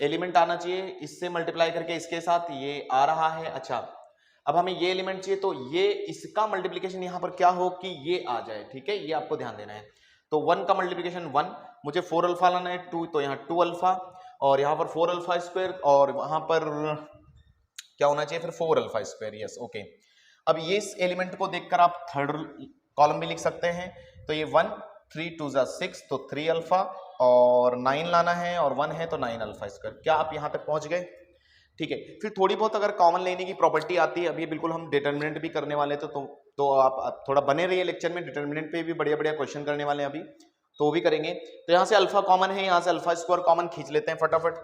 एलिमेंट आना चाहिए इससे मल्टीप्लाई करके इसके साथ, ये आ रहा है। अच्छा, अब हमें ये एलिमेंट चाहिए, तो ये इसका मल्टीप्लिकेशन यहां पर क्या हो कि ये आ जाए, ठीक है, ये आपको ध्यान देना है। तो 1 का मल्टीप्लिकेशन 1, मुझे 4 अल्फा लाना है, 2, तो यहाँ 2 अल्फा, और यहाँ पर 4 अल्फा स्क्वायर, और वहां पर क्या होना चाहिए फिर 4 अल्फा स्क्वायर, यस ओके। अब ये इस एलिमेंट को देखकर आप थर्ड कॉलम भी लिख सकते हैं, तो ये 1 3 2 6, तो 3 अल्फा, और 9 लाना है, और 1 है तो 9 अल्फा स्क्वायर। क्या आप यहां तक पहुंच गए, ठीक है। फिर थोड़ी बहुत अगर कॉमन लेने की प्रॉपर्टी आती है, अभी बिल्कुल हम डिटर्मिनेंट भी करने वाले थे, तो आप थोड़ा बने रहिए लेक्चर में, डिटर्मिनेंट पे भी बढ़िया बढ़िया क्वेश्चन करने वाले हैं अभी, तो वो भी करेंगे। तो यहाँ से अल्फा कॉमन है, यहाँ से अल्फा स्क्वायर कॉमन खींच लेते हैं फटाफट,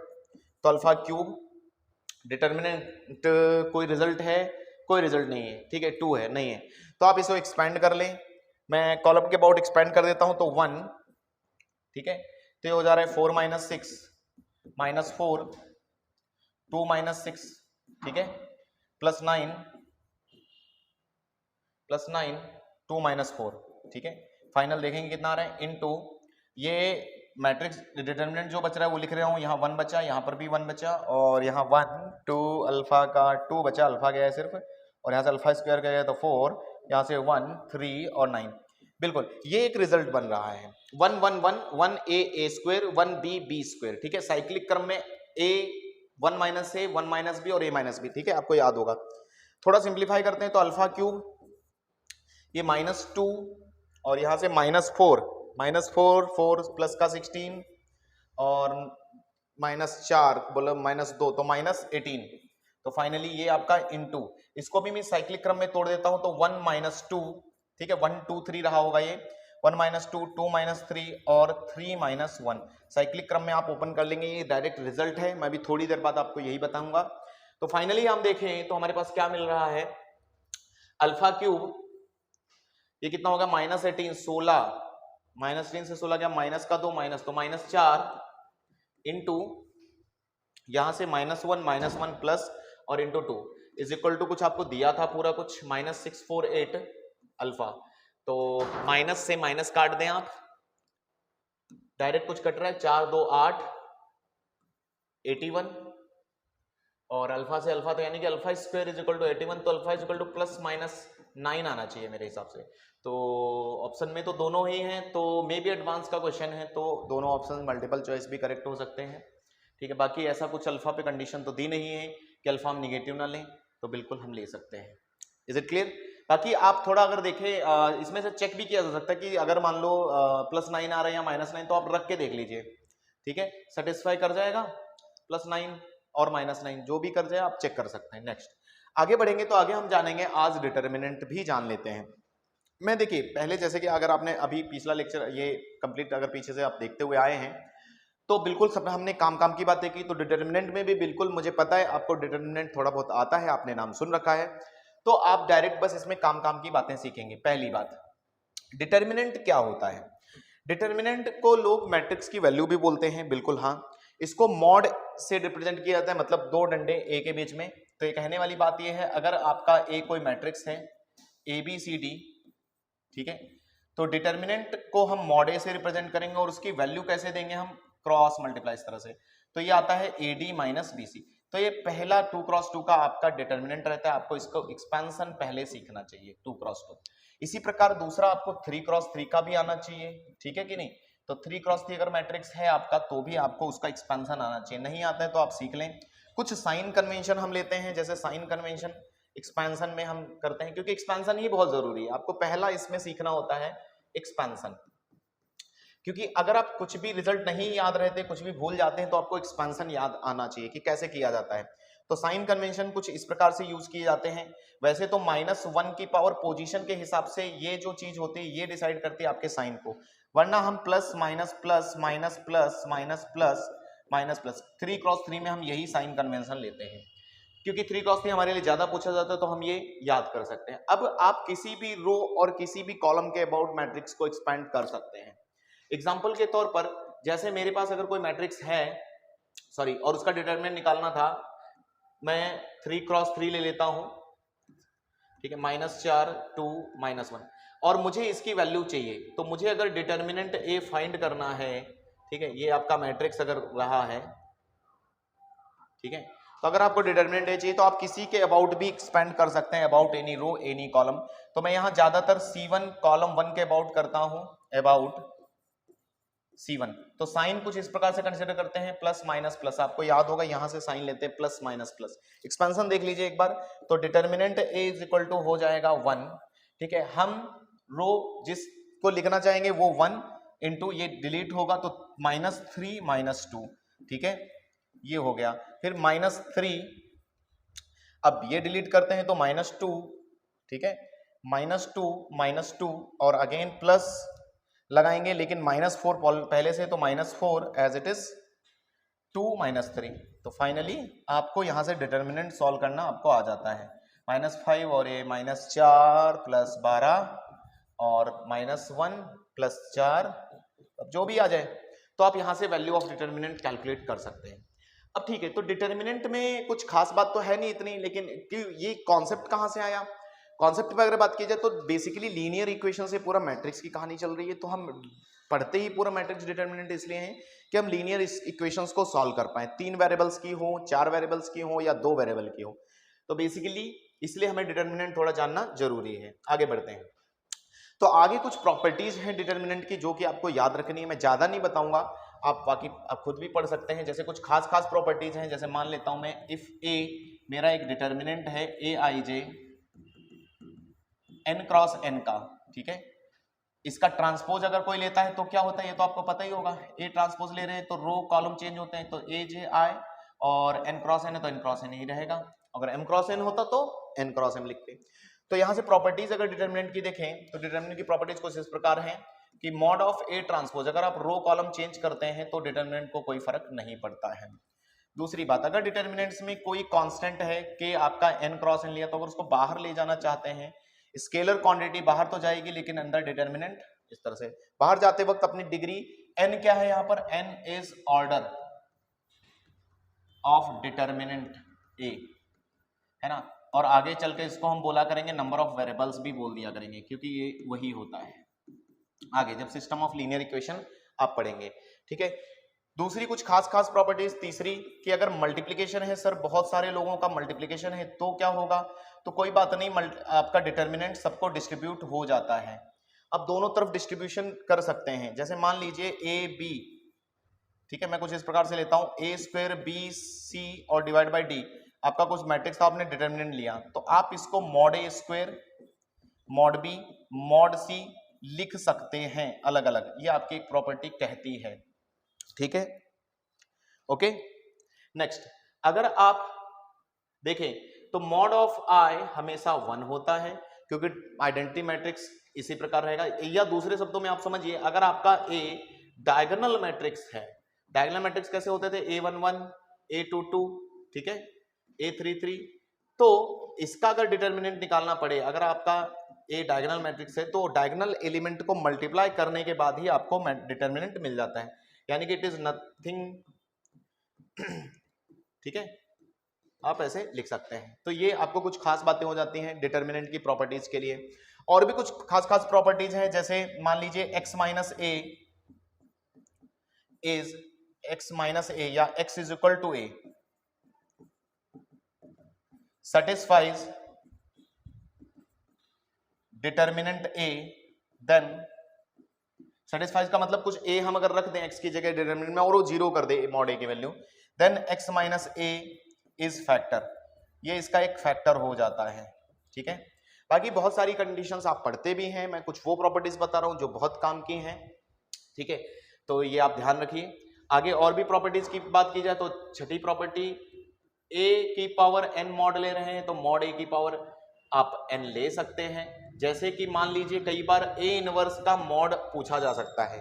तो अल्फा क्यूब, डिटर्मिनेंट कोई रिजल्ट है, कोई रिजल्ट नहीं है, ठीक है, 2 है, नहीं है, तो आप इसको एक्सपेंड कर लें, मैं कॉलम के अबाउट एक्सपेंड कर देता हूं, तो 1, ठीक है, तो ये हो जा रहा है 4 - 6 -4 2 - 6, ठीक है, प्लस 9 2 - 4, ठीक है, फाइनल देखेंगे कितना आ रहा है, इनटू ये मैट्रिक्स डिटर्मिनेंट जो बच रहा है वो लिख रहा हूँ, यहाँ 1 बचा, यहाँ पर भी 1 बचा, और यहाँ 1 2 अल्फा का 2 बचा, अल्फा गया है सिर्फ, और यहाँ से अल्फा स्क्वायर गया है तो 4, यहाँ से 1 3 और 9, बिल्कुल ये एक रिजल्ट बन रहा है। 1 1 1 1 a स्क्वायर 1 b स्क्वायर, ठीक है, साइक्लिक क्रम में a 1 - a 1 - b और a - b, ठीक है, आपको याद होगा। थोड़ा सिंप्लीफाई करते हैं, तो अल्फा क्यूब ये -2, और यहाँ से -4 4 प्लस का 16, और -4 बोलो -2 तो -18, तो फाइनली ये आपका इनटू, इसको भी मैं साइक्लिक क्रम में तोड़ देता हूं, तो 1 - 2, ठीक है, 1 2 3 रहा होगा ये, 1 - 2 2 - 3 और 3 - 1, साइक्लिक क्रम में आप ओपन कर लेंगे, ये डायरेक्ट रिजल्ट है, मैं भी थोड़ी देर बाद आपको यही बताऊंगा। तो फाइनली हम देखें तो हमारे पास क्या मिल रहा है, अल्फा क्यूब ये कितना होगा, -18 16, -3 से 16 क्या, माइनस का 2 माइनस, तो -4 इंटू यहां से -1 प्लस और इंटू 2 इज इक्वल टू कुछ आपको दिया था पूरा कुछ -648 अल्फा, तो माइनस से माइनस काट दें आप, डायरेक्ट कुछ कट रहा है, 4 2 8 81, और अल्फा से अल्फा, तो यानी कि alpha square is equal to 81, तो अल्फा इज इक्वल टू +-9 आना चाहिए मेरे हिसाब से। तो ऑप्शन में तो दोनों ही हैं, तो मे बी एडवांस का क्वेश्चन है, तो दोनों ऑप्शन मल्टीपल चॉइस भी करेक्ट हो सकते हैं, ठीक है। बाकी ऐसा कुछ अल्फा पे कंडीशन तो दी नहीं है कि अल्फा हम निगेटिव ना लें, तो बिल्कुल हम ले सकते हैं। Is it clear? बाकी आप थोड़ा अगर देखें इसमें से चेक भी किया जा सकता है कि अगर मान लो +9 आ रहा है या -9, तो आप रख के देख लीजिए, ठीक है, सेटिस्फाई कर जाएगा, +9 और -9 जो भी कर जाए आप चेक कर सकते हैं। नेक्स्ट आगे बढ़ेंगे, तो आगे हम जानेंगे आज डिटर्मिनेंट भी जान लेते हैं। मैं देखिए पहले जैसे कि अगर आपने अभी पिछला लेक्चर ये कंप्लीट अगर पीछे से आप देखते हुए आए हैं, तो बिल्कुल सब हमने काम की बातें की, तो डिटर्मिनेंट में भी बिल्कुल मुझे पता है आपको डिटर्मिनेंट थोड़ा बहुत आता है, आपने नाम सुन रखा है, तो आप डायरेक्ट बस इसमें काम की बातें सीखेंगे। पहली बात, डिटर्मिनेंट क्या होता है? डिटर्मिनेंट को लोग मैट्रिक्स की वैल्यू भी बोलते हैं, बिल्कुल हाँ, इसको मॉड से रिप्रेजेंट किया जाता है, मतलब दो डंडे ए के बीच में। तो ये कहने वाली बात ये है, अगर आपका ए कोई मैट्रिक्स है ABCD, ठीक है, तो डिटर्मिनेंट को हम मॉड ए से रिप्रेजेंट करेंगे, और उसकी वैल्यू कैसे देंगे हम, क्रॉस मल्टीप्लाई इस तरह से, तो ये आता है AD - BC। तो ये पहला 2 × 2 का आपका डिटर्मिनेंट रहता है, आपको इसको एक्सपेंशन पहले सीखना चाहिए 2 × 2। इसी प्रकार दूसरा आपको 3 × 3 का भी आना चाहिए, ठीक है कि नहीं, तो 3 × 3 अगर मैट्रिक्स है आपका, तो भी आपको उसका एक्सपेंशन आना चाहिए, नहीं आता है तो आप सीख लें। कुछ साइन कन्वेंशन हम लेते हैं, जैसे साइन कन्वेंशन एक्सपेंशन में हम करते हैं, क्योंकि एक्सपेंशन ही बहुत जरूरी है, आपको पहला इसमें सीखना होता है एक्सपेंशन, क्योंकि अगर आप कुछ भी रिजल्ट नहीं याद रहते, कुछ भी भूल जाते हैं, तो आपको एक्सपेंशन याद आना चाहिए कि कैसे किया जाता है। तो साइन कन्वेंशन कुछ इस प्रकार से यूज किए जाते हैं। वैसे तो -1 की पावर पोजीशन के हिसाब से ये जो चीज होती है ये डिसाइड करती है आपके साइन को, वरना हम plus minus plus minus plus minus plus minus plus 3 cross 3 में हम यही साइन कन्वेंशन लेते हैं, क्योंकि 3 क्रॉस 3 हमारे लिए ज्यादा पूछा जाता है तो हम ये याद कर सकते हैं। अब आप किसी भी रो और किसी भी कॉलम के अबाउट मैट्रिक्स को एक्सपेंड कर सकते हैं। एग्जाम्पल के तौर पर जैसे मेरे पास अगर कोई मैट्रिक्स है और उसका डिटरमिनेंट निकालना था, मैं 3 क्रॉस 3 ले लेता हूं, ठीक है, -4 2 -1, और मुझे इसकी वैल्यू चाहिए। तो मुझे अगर डिटरमिनेंट ए फाइंड करना है, ठीक है, ये आपका मैट्रिक्स अगर रहा है, ठीक है, तो अगर आपको डिटरमिनेंट ए चाहिए तो आप किसी के अबाउट भी एक्सपेंड कर सकते हैं, about any row any column. तो मैं यहां ज्यादातर C1 कॉलम 1 के अबाउट करता हूं, अबाउट C1। तो साइन कुछ इस प्रकार से कंसीडर करते हैं, प्लस माइनस प्लस, आपको याद होगा यहां से साइन लेते हैं प्लस माइनस प्लस। एक्सपेंशन देख लीजिए एक बार, तो determinant A is equal to हो जाएगा 1, ठीक है। हम रो जिसको लिखना चाहेंगे वो 1 इंटू ये डिलीट होगा तो -3 -2, ठीक है, ये हो गया। फिर -3, अब ये डिलीट करते हैं तो -2, ठीक है, -2 और अगेन प्लस लगाएंगे, लेकिन -4 पहले से तो -4 एज इट इज 2 -3। तो फाइनली आपको यहां से डिटरमिनेंट सॉल्व करना आपको आ जाता है, -5 और ये -4 + 12 और -1 + 4, अब जो भी आ जाए तो आप यहां से वैल्यू ऑफ डिटरमिनेंट कैलकुलेट कर सकते हैं। अब ठीक है, तो डिटरमिनेंट में कुछ खास बात तो है नहीं इतनी, लेकिन ये कॉन्सेप्ट कहां से आया? कॉन्सेप्ट पे अगर बात की जाए तो बेसिकली लीनियर इक्वेशन से पूरा मैट्रिक्स की कहानी चल रही है। तो हम पढ़ते ही पूरा मैट्रिक्स डिटरमिनेंट इसलिए है कि हम लीनियर इक्वेशंस को सॉल्व कर पाए, 3 वेरिएबल्स की हो, 4 वेरिएबल्स की हो या 2 वेरिएबल की हो। तो बेसिकली इसलिए हमें डिटरमिनेंट थोड़ा जानना जरूरी है। आगे बढ़ते हैं, तो आगे कुछ प्रॉपर्टीज हैं डिटरमिनेंट की जो कि आपको याद रखनी है। मैं ज्यादा नहीं बताऊंगा, आप बाकी आप खुद भी पढ़ सकते हैं। जैसे कुछ खास प्रॉपर्टीज हैं, जैसे मान लेता हूं मैं, इफ ए मेरा एक डिटरमिनेंट है Aij n क्रॉस n का, ठीक है, इसका ट्रांसपोज अगर कोई लेता है तो क्या होता है ये तो आपको पता ही होगा। ए ट्रांसपोज ले रहे हैं तो रो कॉलम चेंज होते हैं, तो Aj और n क्रॉस n है तो n क्रॉस n ही रहेगा। अगर m क्रॉस n होता तो n क्रॉस m लिखते। तो यहां से प्रॉपर्टीज अगर डिटरमिनेंट की देखें तो डिटरमिनेंट की प्रॉपर्टीज कुछ इस प्रकार हैं कि मॉड ऑफ ए ट्रांसपोज, अगर आप रो कॉलम चेंज करते हैं तो डिटरमिनेंट को कोई फर्क नहीं पड़ता है। दूसरी बात, अगर डिटरमिनेंट्स में कोई कांस्टेंट है कि आपका n क्रॉस n लिया, तो अगर उसको बाहर ले जाना चाहते हैं, स्केलर क्वांटिटी बाहर तो जाएगी लेकिन अंदर डिटरमिनेंट इस तरह से बाहर जाते वक्त अपनी डिग्री n क्या है, यहां पर n is order of determinant a, है ना, और आगे चल के इसको हम बोला करेंगे नंबर ऑफ वेरिएबल्स भी बोल दिया करेंगे, क्योंकि ये वही होता है आगे जब सिस्टम ऑफ लीनियर इक्वेशन आप पढ़ेंगे, ठीक है। दूसरी कुछ खास प्रॉपर्टीज, तीसरी कि अगर मल्टीप्लिकेशन है, सर बहुत सारे लोगों का मल्टीप्लिकेशन है तो क्या होगा, तो कोई बात नहीं, आपका डिटरमिनेंट सबको डिस्ट्रीब्यूट हो जाता है। अब दोनों तरफ डिस्ट्रीब्यूशन कर सकते हैं, जैसे मान लीजिए ए बी, ठीक है, मैं कुछ इस प्रकार से लेता हूं, a² bc और डिवाइड बाई d, आपका कुछ मैट्रिक्स था, आपने डिटरमिनेंट लिया, तो आप इसको mod a² mod b mod c लिख सकते हैं अलग अलग, ये आपकी एक प्रॉपर्टी कहती है, ठीक है, ओके। नेक्स्ट, अगर आप देखें तो मॉड ऑफ i हमेशा 1 होता है, क्योंकि आइडेंटिटी मैट्रिक्स इसी प्रकार रहेगा। या दूसरे शब्दों में आप समझिए, अगर आपका a डायगोनल मैट्रिक्स है, डायगोनल मैट्रिक्स कैसे होते थे, a11 a22, ठीक है, a33, तो इसका अगर डिटरमिनेंट निकालना पड़े, अगर आपका ए डायगोनल मैट्रिक्स है तो डायगोनल एलिमेंट को मल्टीप्लाई करने के बाद ही आपको डिटरमिनेंट मिल जाता है, यानी कि इट इज नथिंग, ठीक है, आप ऐसे लिख सकते हैं। तो ये आपको कुछ खास बातें हो जाती हैं डिटरमिनेंट की प्रॉपर्टीज के लिए। और भी कुछ खास प्रॉपर्टीज हैं, जैसे मान लीजिए x minus A is x minus A या x is equal to A satisfies determinant a, then satisfies का मतलब कुछ a हम अगर रख दें x की जगह डिटरमिनेंट में और वो 0 कर दे मॉड a की value, then x minus a is factor, ये इसका एक फैक्टर हो जाता है, ठीक है। बाकी बहुत सारी कंडीशंस आप पढ़ते भी हैं, मैं कुछ वो प्रॉपर्टीज बता रहा हूं जो बहुत काम की हैं, ठीक है, तो ये आप ध्यान रखिए। आगे और भी प्रॉपर्टीज की बात की जाए तो छठी प्रॉपर्टी ए की पावर n मॉड ले रहे हैं तो मॉड ए की पावर आप n ले सकते हैं। जैसे कि मान लीजिए कई बार ए इनवर्स का मॉड पूछा जा सकता है,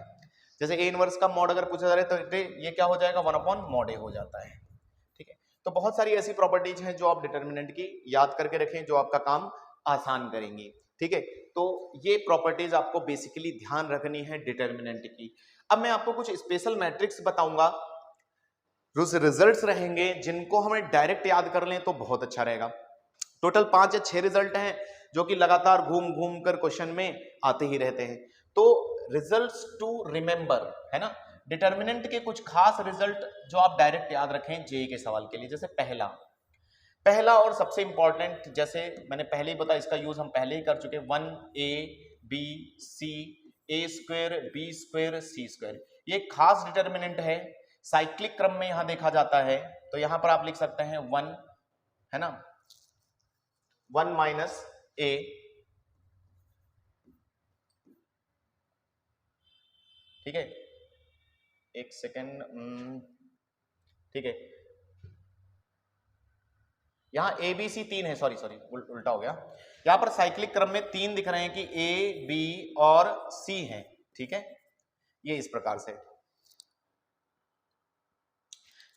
जैसे ए इनवर्स का मॉड अगर पूछा जा रहा है तो ये क्या हो जाएगा, 1/mod ए हो जाता है। ठीक है, तो बहुत सारी ऐसी प्रॉपर्टीज हैं जो आप डिटर्मिनेंट की याद करके रखें, जो आपका काम आसान करेंगी। ठीक है, तो ये प्रॉपर्टीज आपको बेसिकली ध्यान रखनी है डिटर्मिनेंट की। अब मैं आपको कुछ स्पेशल मैट्रिक्स बताऊंगा, जो रिजल्ट्स रहेंगे जिनको हमें डायरेक्ट याद कर लें तो बहुत अच्छा रहेगा। टोटल 5 या 6 रिजल्ट हैं जो कि लगातार घूम घूम कर क्वेश्चन में आते ही रहते हैं। तो रिजल्ट्स टू रिमेंबर है ना, डिटर्मिनेंट के कुछ खास रिजल्ट जो आप डायरेक्ट याद रखें जेई के सवाल के लिए। जैसे पहला और सबसे इंपॉर्टेंट, जैसे मैंने पहले ही बताया, इसका यूज हम पहले ही कर चुके, 1a b c a2 b2 c2, ये खास डिटर्मिनेंट है, साइक्लिक क्रम में यहां देखा जाता है। तो यहां पर आप लिख सकते हैं 1 है ना, 1 माइनस ए, ठीक है, एक सेकेंड, ठीक है, यहां ए बी सी 3 है, सॉरी उल्टा हो गया, यहां पर साइक्लिक क्रम में 3 दिख रहे हैं कि ए बी और सी है। ठीक है, ये इस प्रकार से,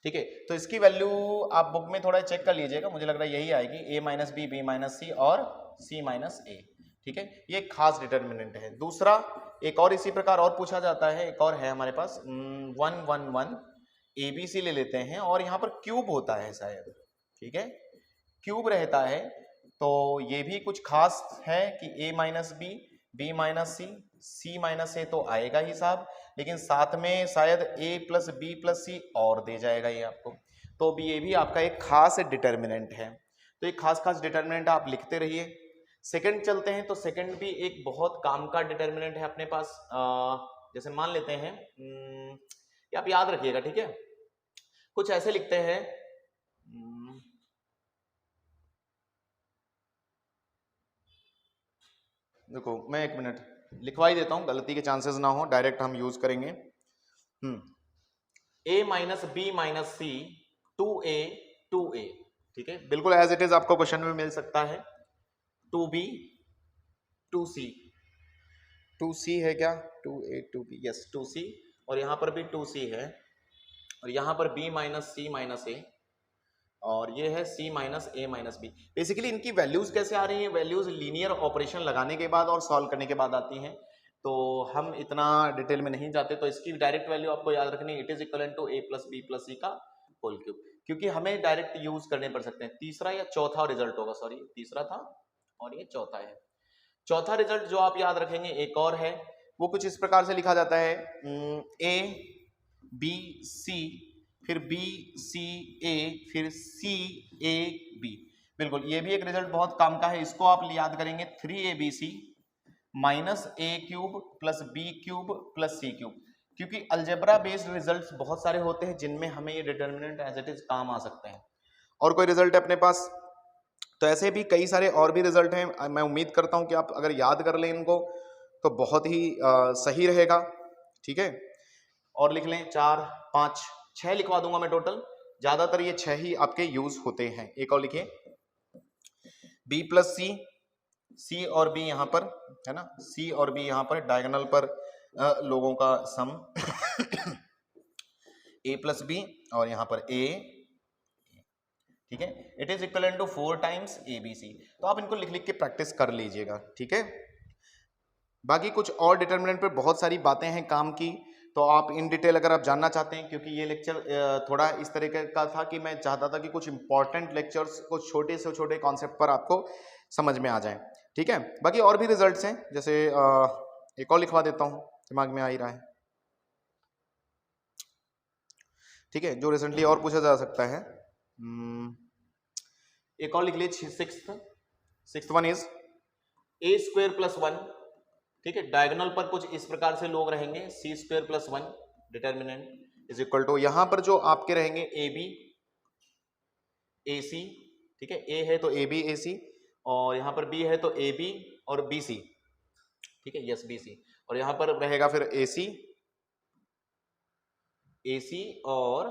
ठीक है, तो इसकी वैल्यू आप बुक में थोड़ा चेक कर लीजिएगा, मुझे लग रहा है यही आएगी, a minus B, B minus C और c माइनस ए। ठीक है, ये खास डिटर्मिनेंट है। दूसरा एक और इसी प्रकार और पूछा जाता है, एक और है हमारे पास 1 1 1 ABC ले लेते हैं और यहाँ पर क्यूब होता है शायद, ठीक है, क्यूब रहता है, तो ये भी कुछ खास है कि a minus B, B minus C, C minus A तो आएगा ही साहब, लेकिन साथ में शायद a plus B plus C और दे जाएगा ये आपको, तो भी ये भी आपका एक खास डिटर्मिनेंट है। तो ये खास डिटर्मिनेंट आप लिखते रहिए। सेकंड चलते हैं, तो सेकंड भी एक बहुत काम का डिटर्मिनेंट है अपने पास। जैसे मान लेते हैं, ये आप याद रखिएगा, ठीक है, कुछ ऐसे लिखते हैं, देखो मैं एक मिनट लिखवा ही देता हूं, गलती के चांसेस ना हो, डायरेक्ट हम यूज करेंगे। a minus B minus C 2a 2a, ठीक है, बिल्कुल एज इट इज आपको क्वेश्चन में मिल सकता है। 2b 2c, 2c है क्या, 2a 2b, यस 2c, और यहां पर भी 2c है, और यहां पर b माइनस सी माइनस ए, और ये है c माइनस ए माइनस बी। बेसिकली इनकी वैल्यूज कैसे आ रही हैं, वैल्यूज लीनियर ऑपरेशन लगाने के बाद और सॉल्व करने के बाद आती हैं, तो हम इतना डिटेल में नहीं जाते। तो इसकी डायरेक्ट वैल्यू आपको याद रखनी है, it is equal to a plus B plus C का होल क्यूब, क्योंकि हमें डायरेक्ट यूज करने पड़ सकते हैं। तीसरा या चौथा रिजल्ट होगा, सॉरी तीसरा था और ये चौथा है। चौथा रिजल्ट जो आप याद रखेंगे एक और है, वो कुछ इस प्रकार से लिखा जाता है, a b c फिर b c a फिर c a b। बिल्कुल, ये भी एक रिजल्ट बहुत काम का है, इसको आप याद करेंगे 3abc minus A cube plus B cube plus C cube, क्योंकि अलजेब्रा बेस्ड रिजल्ट्स बहुत सारे होते हैं जिनमें हमें ये डिटर्मिनेंट एज इट इज काम आ सकते हैं। और कोई रिजल्ट है अपने पास, तो ऐसे भी कई सारे और भी रिजल्ट हैं, मैं उम्मीद करता हूं कि आप अगर याद कर लें इनको तो बहुत ही सही रहेगा। ठीक है, और लिख लें 4 5 6 लिखवा दूंगा मैं टोटल, ज्यादातर ये 6 ही आपके यूज होते हैं। एक और लिखिए, बी प्लस सी, सी और बी यहाँ पर है ना, सी और बी यहाँ पर डायगोनल पर लोगों का सम ए प्लस बी और यहाँ पर ए, ठीक है, it is equal to 4 times A B C. तो आप इनको लिख लिख के प्रैक्टिस कर लीजिएगा, ठीक है। बाकी कुछ और डिटर्मिनेंट पे बहुत सारी बातें हैं काम की, तो आप इन डिटेल अगर आप जानना चाहते हैं, क्योंकि ये लेक्चर थोड़ा इस तरीके का था कि मैं चाहता था कि कुछ इंपॉर्टेंट लेक्चर्स कुछ छोटे से छोटे कॉन्सेप्ट पर आपको समझ में आ जाए, ठीक है। बाकी और भी रिजल्ट्स हैं, जैसे एक और लिखवा देता हूँ, दिमाग में आ ही रहा है, ठीक है, जो रिसेंटली और पूछा जा सकता है। एक और लिख लीजिए, sixth one is a square plus 1, ठीक है, डायगोनल पर कुछ इस प्रकार से लोग रहेंगे, C square plus 1 determinant is equal to, यहां पर जो आपके रहेंगे ए बी ए सी, ठीक है, ए है तो ए बी ए सी, और यहां पर बी है तो ए बी और बी सी, ठीक है, यस बी सी, और यहां पर रहेगा फिर ए सी और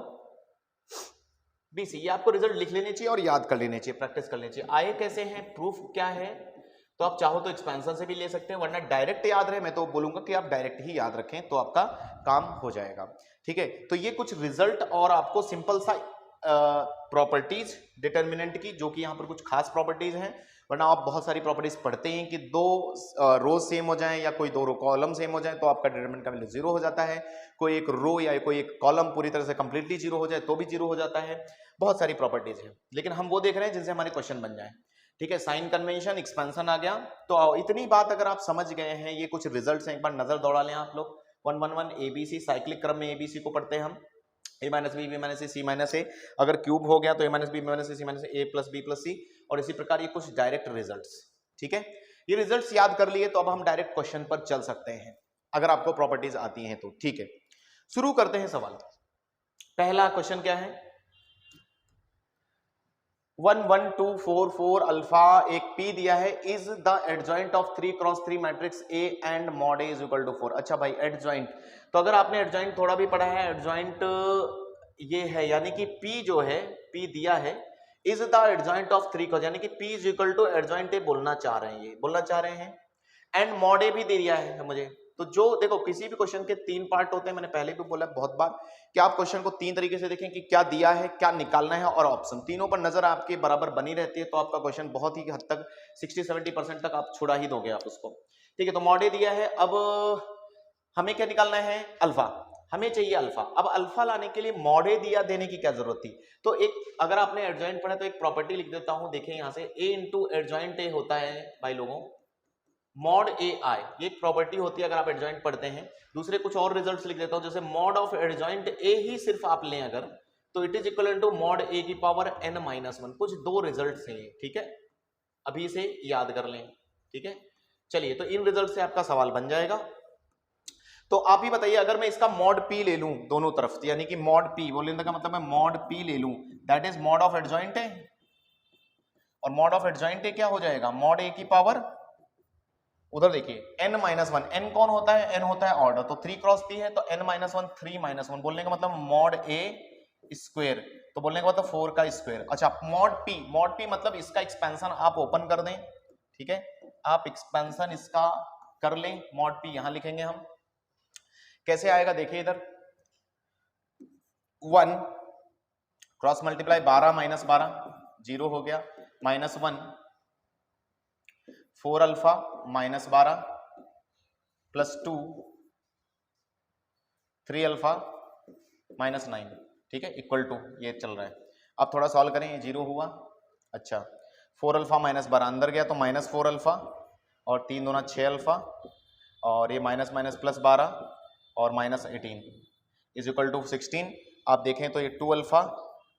BC, ये आपको रिजल्ट लिख लेने चाहिए और याद कर लेने चाहिए, प्रैक्टिस कर लेने चाहिए। आए कैसे हैं, प्रूफ क्या है, तो आप चाहो तो एक्सपेंशन से भी ले सकते हैं, वरना डायरेक्ट याद रहे, मैं तो बोलूंगा कि आप डायरेक्ट ही याद रखें तो आपका काम हो जाएगा। ठीक है, तो ये कुछ रिजल्ट और आपको सिंपल सा प्रॉपर्टीज डिटर्मिनेंट की, जो कि यहाँ पर कुछ खास प्रॉपर्टीज हैं, वरना आप बहुत सारी प्रॉपर्टीज पढ़ते हैं कि दो रोज सेम हो जाएं या कोई दो रो कॉलम सेम हो जाए तो आपका डिटरमिनेंट का वैल्यू जीरो हो जाता है, कोई एक रो या कोई एक कॉलम पूरी तरह से कंप्लीटली जीरो हो जाए तो भी जीरो हो जाता है। बहुत सारी प्रॉपर्टीज है, लेकिन हम वो देख रहे हैं जिनसे हमारे क्वेश्चन बन जाए। ठीक है, साइन कन्वेंशन, एक्सपेंशन आ गया, तो इतनी बात अगर आप समझ गए हैं, ये कुछ रिजल्ट्स हैं, एक बार नजर दौड़ा लें आप लोग। 1 1 1 ABC, साइक्लिक क्रम में ABC को पढ़ते हैं हम, a minus B, B minus C minus A, अगर क्यूब हो गया तो a minus B, B minus C minus A plus B plus C, और इसी प्रकार ये कुछ डायरेक्ट रिजल्ट्स। ठीक है, ये रिजल्ट्स याद कर लिए तो अब हम डायरेक्ट क्वेश्चन पर चल सकते हैं अगर आपको प्रॉपर्टीज आती हैं तो। ठीक है, शुरू करते हैं सवाल। पहला क्वेश्चन क्या है, 1 1 2 4 4 अल्फा, एक P दिया है, is the adjoint of 3 cross 3 matrix A and mod A is equal to 4। अच्छा भाई, एडजॉइंट, तो अगर आपने एडजॉइंट थोड़ा भी पढ़ा है, एडजॉइंट ये है, यानी कि P जो है, P दिया है, is the adjoint of 3 cross, यानी कि P is equal to adjoint A बोलना चाह रहे हैं, ये बोलना चाह रहे हैं, एंड मॉड A भी दे दिया है मुझे। तो जो देखो, किसी भी क्वेश्चन के 3 पार्ट होते हैं, मैंने पहले भी बोला बहुत बार कि आप क्वेश्चन को 3 तरीके से देखें कि क्या दिया है, क्या निकालना है, और ऑप्शन, तीनों पर नजर आपके बराबर बनी रहती है तो आपका क्वेश्चन बहुत ही हद तक 60-70% तक आप छुड़ा ही दोगे आप उसको। ठीक है, तो मॉड A दिया है, अब हमें क्या निकालना है, अल्फा, हमें चाहिए अल्फा। अब अल्फा लाने के लिए मॉड A दिया देने की क्या जरूरत थी, तो एक, अगर आपने एडजॉइंट पढ़ा तो एक प्रॉपर्टी लिख देता हूं, देखें यहां से, A इंटू एडजॉइंट A होता है भाई लोगों, मॉड ए आई, ये एक प्रॉपर्टी होती है अगर आप एडजॉइंट पढ़ते हैं। दूसरे कुछ और रिजल्ट्स लिख देता हूं, जैसे मॉड ऑफ एडजॉइंट ए ही सिर्फ आप लें अगर, तो it is equal to mod A की पावर n माइनस 1। कुछ दो रिजल्ट्स हैं ये, ठीक है, अभी इसे याद कर लें। ठीक है, चलिए, तो इन रिजल्ट से आपका सवाल बन जाएगा। तो आप ही बताइए, अगर मैं इसका मॉड p ले लूं दोनों तरफ, यानी कि मॉड p बोलने का मतलब मैं मॉड p ले लूं, that is mod of adjoint है, और मॉड ऑफ एडजॉइंट है क्या हो जाएगा, मॉड ए की पावर, उधर देखिए n माइनस 1, n कौन होता है, n होता है ऑर्डर, तो 3 क्रॉस p है तो n माइनस 1 3 माइनस 1, बोलने का मतलब मॉड a स्क्वायर, तो बोलने का मतलब 4 का स्क्वायर। अच्छा, मॉड p मतलब इसका एक्सपेंशन आप ओपन कर दें, ठीक है, आप एक्सपेंशन इसका कर लें, मॉड p यहां लिखेंगे हम, कैसे आएगा देखिए इधर, 1 क्रॉस मल्टीप्लाई 12 माइनस 12 जीरो हो गया, minus 1 4 alpha minus 12 plus 2 3 alpha minus 9, ठीक है, इक्वल टू, ये चल रहा है। अब थोड़ा सॉल्व करें, ये जीरो हुआ। अच्छा, 4 अल्फा माइनस 12 अंदर गया तो माइनस 4 अल्फा, और 3 दूना 6 अल्फा, और ये माइनस माइनस प्लस 12 और माइनस 18 इज इक्वल टू 16। आप देखें तो ये 2 अल्फा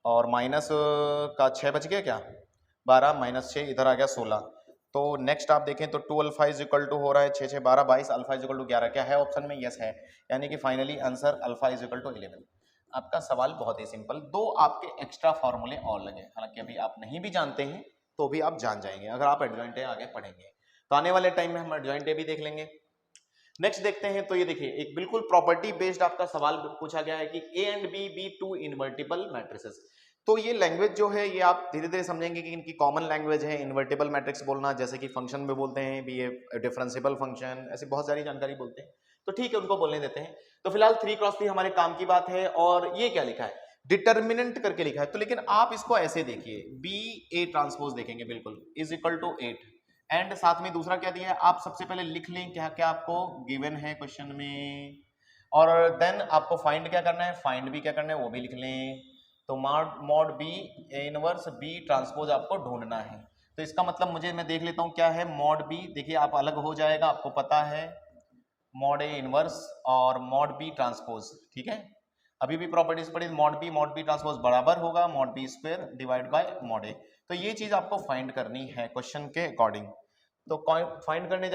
और माइनस का 6 बच गया क्या, 12 माइनस 6 इधर आ गया 16। तो नेक्स्ट आप देखें तो 2 अल्फा इज इक्वल टू हो रहा है 6 6 12 22, अल्फा इज इक्वल टू 11, क्या है ऑप्शन में, यस है, यानी कि finally answer alpha is equal to 11। आपका सवाल बहुत ही सिंपल, दो आपके एक्स्ट्रा फॉर्मूले और लगे, हालांकि अभी आप नहीं भी जानते हैं तो भी आप जान जाएंगे अगर आप एडजॉइंट आगे पढ़ेंगे, तो आने वाले टाइम में हम एडजॉइंट भी देख लेंगे। नेक्स्ट देखते हैं, तो ये देखिए एक बिल्कुल प्रॉपर्टी बेस्ड आपका सवाल पूछा गया है कि A and B be two invertible matrices. तो ये लैंग्वेज जो है ये आप धीरे धीरे समझेंगे कि इनकी कॉमन लैंग्वेज है इन्वर्टिबल मैट्रिक्स बोलना, जैसे कि फंक्शन में बोलते हैं भी ये डिफरेंशिएबल फंक्शन, ऐसी बहुत सारी जानकारी बोलते हैं, तो ठीक है उनको बोलने देते हैं। तो फिलहाल 3 क्रॉस 3 हमारे काम की बात है, और ये क्या लिखा है, डिटर्मिनेंट करके लिखा है, तो लेकिन आप इसको ऐसे देखिए, बी ए ट्रांसपोज देखेंगे बिल्कुल इज इक्वल टू 8, एंड साथ में दूसरा क्या दिया है, आप सबसे पहले लिख लें क्या क्या आपको गिवन है क्वेश्चन में, और देन आपको फाइंड क्या करना है, फाइंड भी क्या करना है वो भी लिख लें। तो mod B inverse B transpose आपको ढूंढना है, तो इसका मतलब मुझे, मैं देख लेता हूं क्या है मॉड बी, देखिए आप अलग हो जाएगा, आपको पता है मॉड ए इनवर्स और मॉड बी ट्रांसपोज, ठीक है, अभी भी प्रॉपर्टीज पढ़ी, मॉड बी ट्रांसपोज बराबर होगा mod B square divide by mod A, तो ये चीज आपको फाइंड करनी है क्वेश्चन के अकॉर्डिंग। तो फाइंड करने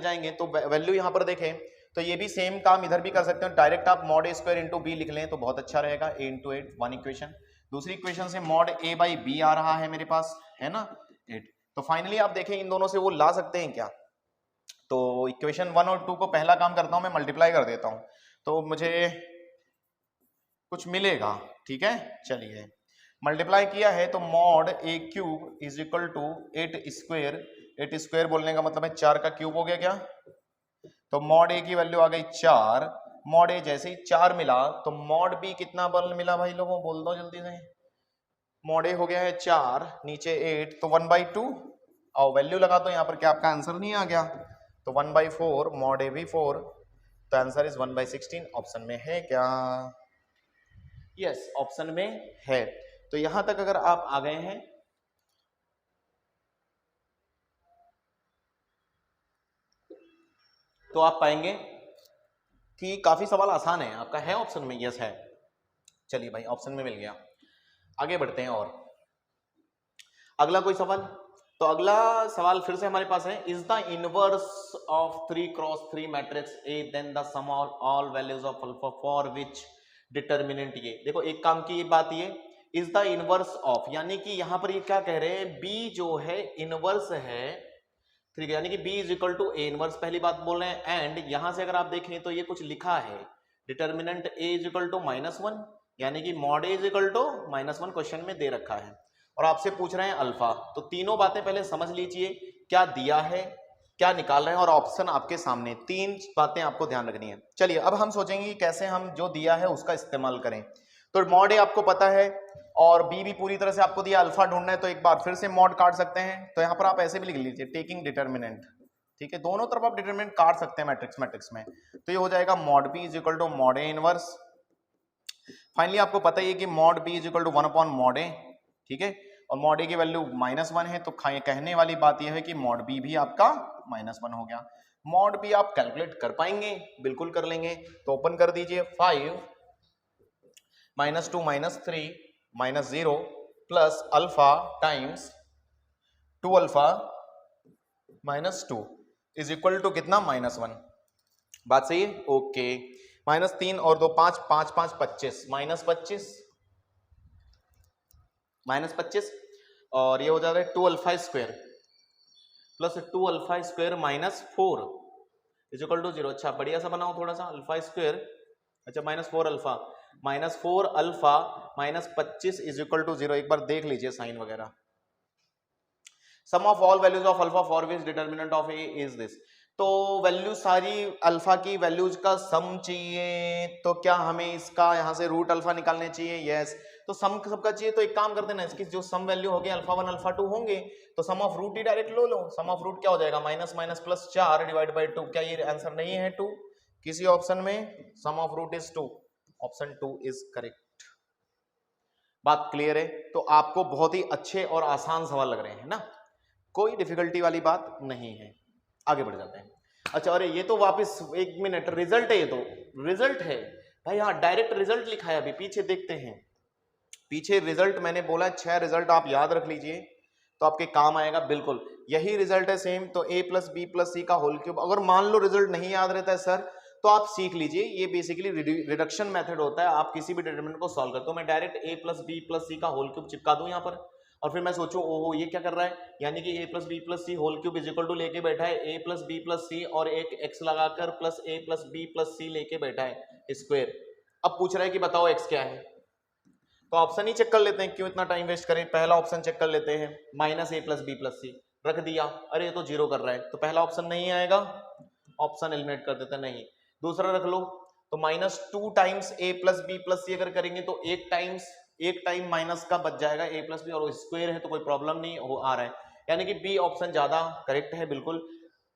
जाएंगे तो वैल्यू यहाँ पर देखें, तो ये भी सेम काम इधर भी कर सकते हो, डायरेक्ट आप mod A square into B लिख लें तो बहुत अच्छा रहेगा, ए इंटू 8 वन इक्वेशन। दूसरी इक्वेशन से मॉड ए बाई बी आ रहा है मेरे पास, है ना 8, तो फाइनली आप देखें इन दोनों से वो ला सकते हैं क्या, तो इक्वेशन 1 और 2 को पहला काम करता हूं मैं मल्टीप्लाई कर देता हूं, तो मुझे कुछ मिलेगा, ठीक है, चलिए मल्टीप्लाई किया है तो mod A cube is equal to 8 square, 8 square बोलने का मतलब है 4 का क्यूब हो गया क्या, तो मॉड ए की वैल्यू आ गई 4। मॉड ए जैसे ही 4 मिला तो मॉड बी कितना बल मिला भाई लोगों, बोल दो जल्दी से। मॉड ए हो गया है 4, नीचे 8 तो 1/2 और वैल्यू लगा दो यहाँ पर, क्या आपका आंसर नहीं आ गया, तो 1/4 मॉड ए भी 4, तो आंसर इज 1/16 ऑप्शन में है क्या, यस ऑप्शन में है। तो यहां तक अगर आप आ गए हैं तो आप पाएंगे कि काफी सवाल आसान है। आपका है ऑप्शन में, यस है। चलिए भाई ऑप्शन में मिल गया, आगे बढ़ते हैं और अगला कोई सवाल। तो अगला सवाल फिर से हमारे पास है, is the inverse of 3x3 matrix A then the sum of all values of alpha for which determinant, ये देखो एक काम की बात, ये इज द इनवर्स ऑफ, यानी कि यहां पर ये क्या कह रहे हैं, बी जो है इनवर्स है 3, यानी कि b is equal to A inverse, पहली बात बोल रहे हैं। एंड यहां से अगर आप देखें तो ये कुछ लिखा है, determinant a is equal to -1, यानी कि mod a is equal to -1 question में दे रखा है और आपसे पूछ रहे हैं अल्फा। तो तीनों बातें पहले समझ लीजिए, क्या दिया है, क्या निकाल रहे हैं, और ऑप्शन आपके सामने, 3 बातें आपको ध्यान रखनी है। चलिए अब हम सोचेंगे कि कैसे हम जो दिया है उसका इस्तेमाल करें। तो मॉड a आपको पता है और बी भी पूरी तरह से आपको दिया, अल्फा ढूंढना है तो एक बार फिर से मॉड काट सकते हैं। तो यहाँ पर आप ऐसे भी लिख लीजिए, टेकिंग डिटर्मिनेंट, ठीक है, दोनों तरफ आप डिटर्मिनेंट काट सकते हैं मैट्रिक्स में। तो ये हो जाएगा mod B is equal to mod A inverse. Finally आपको पता ही है कि mod B is equal to 1/मॉड ए, ठीक है, और मॉड ए की वैल्यू -1 है, तो कहने वाली बात यह है कि मॉड बी भी आपका -1 हो गया। मॉड बी आप कैलकुलेट कर पाएंगे, बिल्कुल कर लेंगे। तो ओपन कर दीजिए, 5 -2 -3 -0 plus alpha times 2 alpha -2 is equal to कितना, -1। बात सही है, ओके। -3 और 2 5, 5 5 25, -25 और ये हो जाता है 2 alpha square plus 2 alpha square -4 is equal to 0। अच्छा बढ़िया सा बनाओ थोड़ा सा, अल्फा स्क्वायर, अच्छा -4 अल्फा -25 इज इक्वल टू 0। एक बार देख लीजिए साइन वगैरह। Sum of all values of alpha for which determinant of A is this. तो वैल्यू सारी अल्फा की वैल्यूज का सम चाहिए, तो क्या हमें इसका यहाँ से रूट अल्फा निकालने चाहिए, यस। तो सम सबका चाहिए, तो एक काम करते ना, इसकी जो सम वैल्यू होगी अल्फा 1 अल्फा 2 होंगे, तो सम ऑफ रूट ही डायरेक्ट लो। सम ऑफ रूट क्या हो जाएगा, -+4 डिवाइड बाई 2। क्या ये आंसर नहीं है 2 किसी ऑप्शन में, sum of root is 2, option 2 is correct. बात क्लियर है। तो आपको बहुत ही अच्छे और आसान सवाल लग रहे हैं ना, कोई डिफिकल्टी वाली बात नहीं है। आगे बढ़ जाते हैं। अच्छा अरे ये तो वापस 1 मिनट, रिजल्ट है, ये तो रिजल्ट है भाई, हाँ डायरेक्ट रिजल्ट लिखा है। अभी पीछे देखते हैं, पीछे रिजल्ट मैंने बोला 6 रिजल्ट आप याद रख लीजिए तो आपके काम आएगा, बिल्कुल यही रिजल्ट है सेम। तो a + b + c का होल क्यूब, अगर मान लो रिजल्ट नहीं याद रहता है सर, तो आप सीख लीजिए, ये बेसिकली रिडक्शन मेथड होता है। आप किसी भी डिटरमिनेंट को सॉल्व करते हो, मैं डायरेक्ट a + b + c का होल क्यूब चिपका दूं यहाँ पर, और फिर मैं सोचूं ओहो ये क्या कर रहा है, यानी कि a + b + c whole cube is equal to लेके बैठा है a + b + c और एक x लगाकर प्लस a + b + c लेके बैठा है स्क्वायर। अब पूछ रहा है कि बताओ x क्या है, तो ऑप्शन ही चेक कर लेते हैं, क्यों इतना टाइम वेस्ट करें। पहला ऑप्शन चेक कर लेते हैं, -a + b + c रख दिया, अरे ये तो 0 कर रहा है, तो पहला ऑप्शन नहीं आएगा, ऑप्शन एलिमिनेट कर देते हैं, नहीं। दूसरा रख लो, तो -2 टाइम्स a + b + c अगर करेंगे तो एक टाइम माइनस का बच जाएगा a + b, और स्क्वायर है तो कोई प्रॉब्लम नहीं हो आ रहा है, यानी कि बी ऑप्शन ज्यादा करेक्ट है बिल्कुल।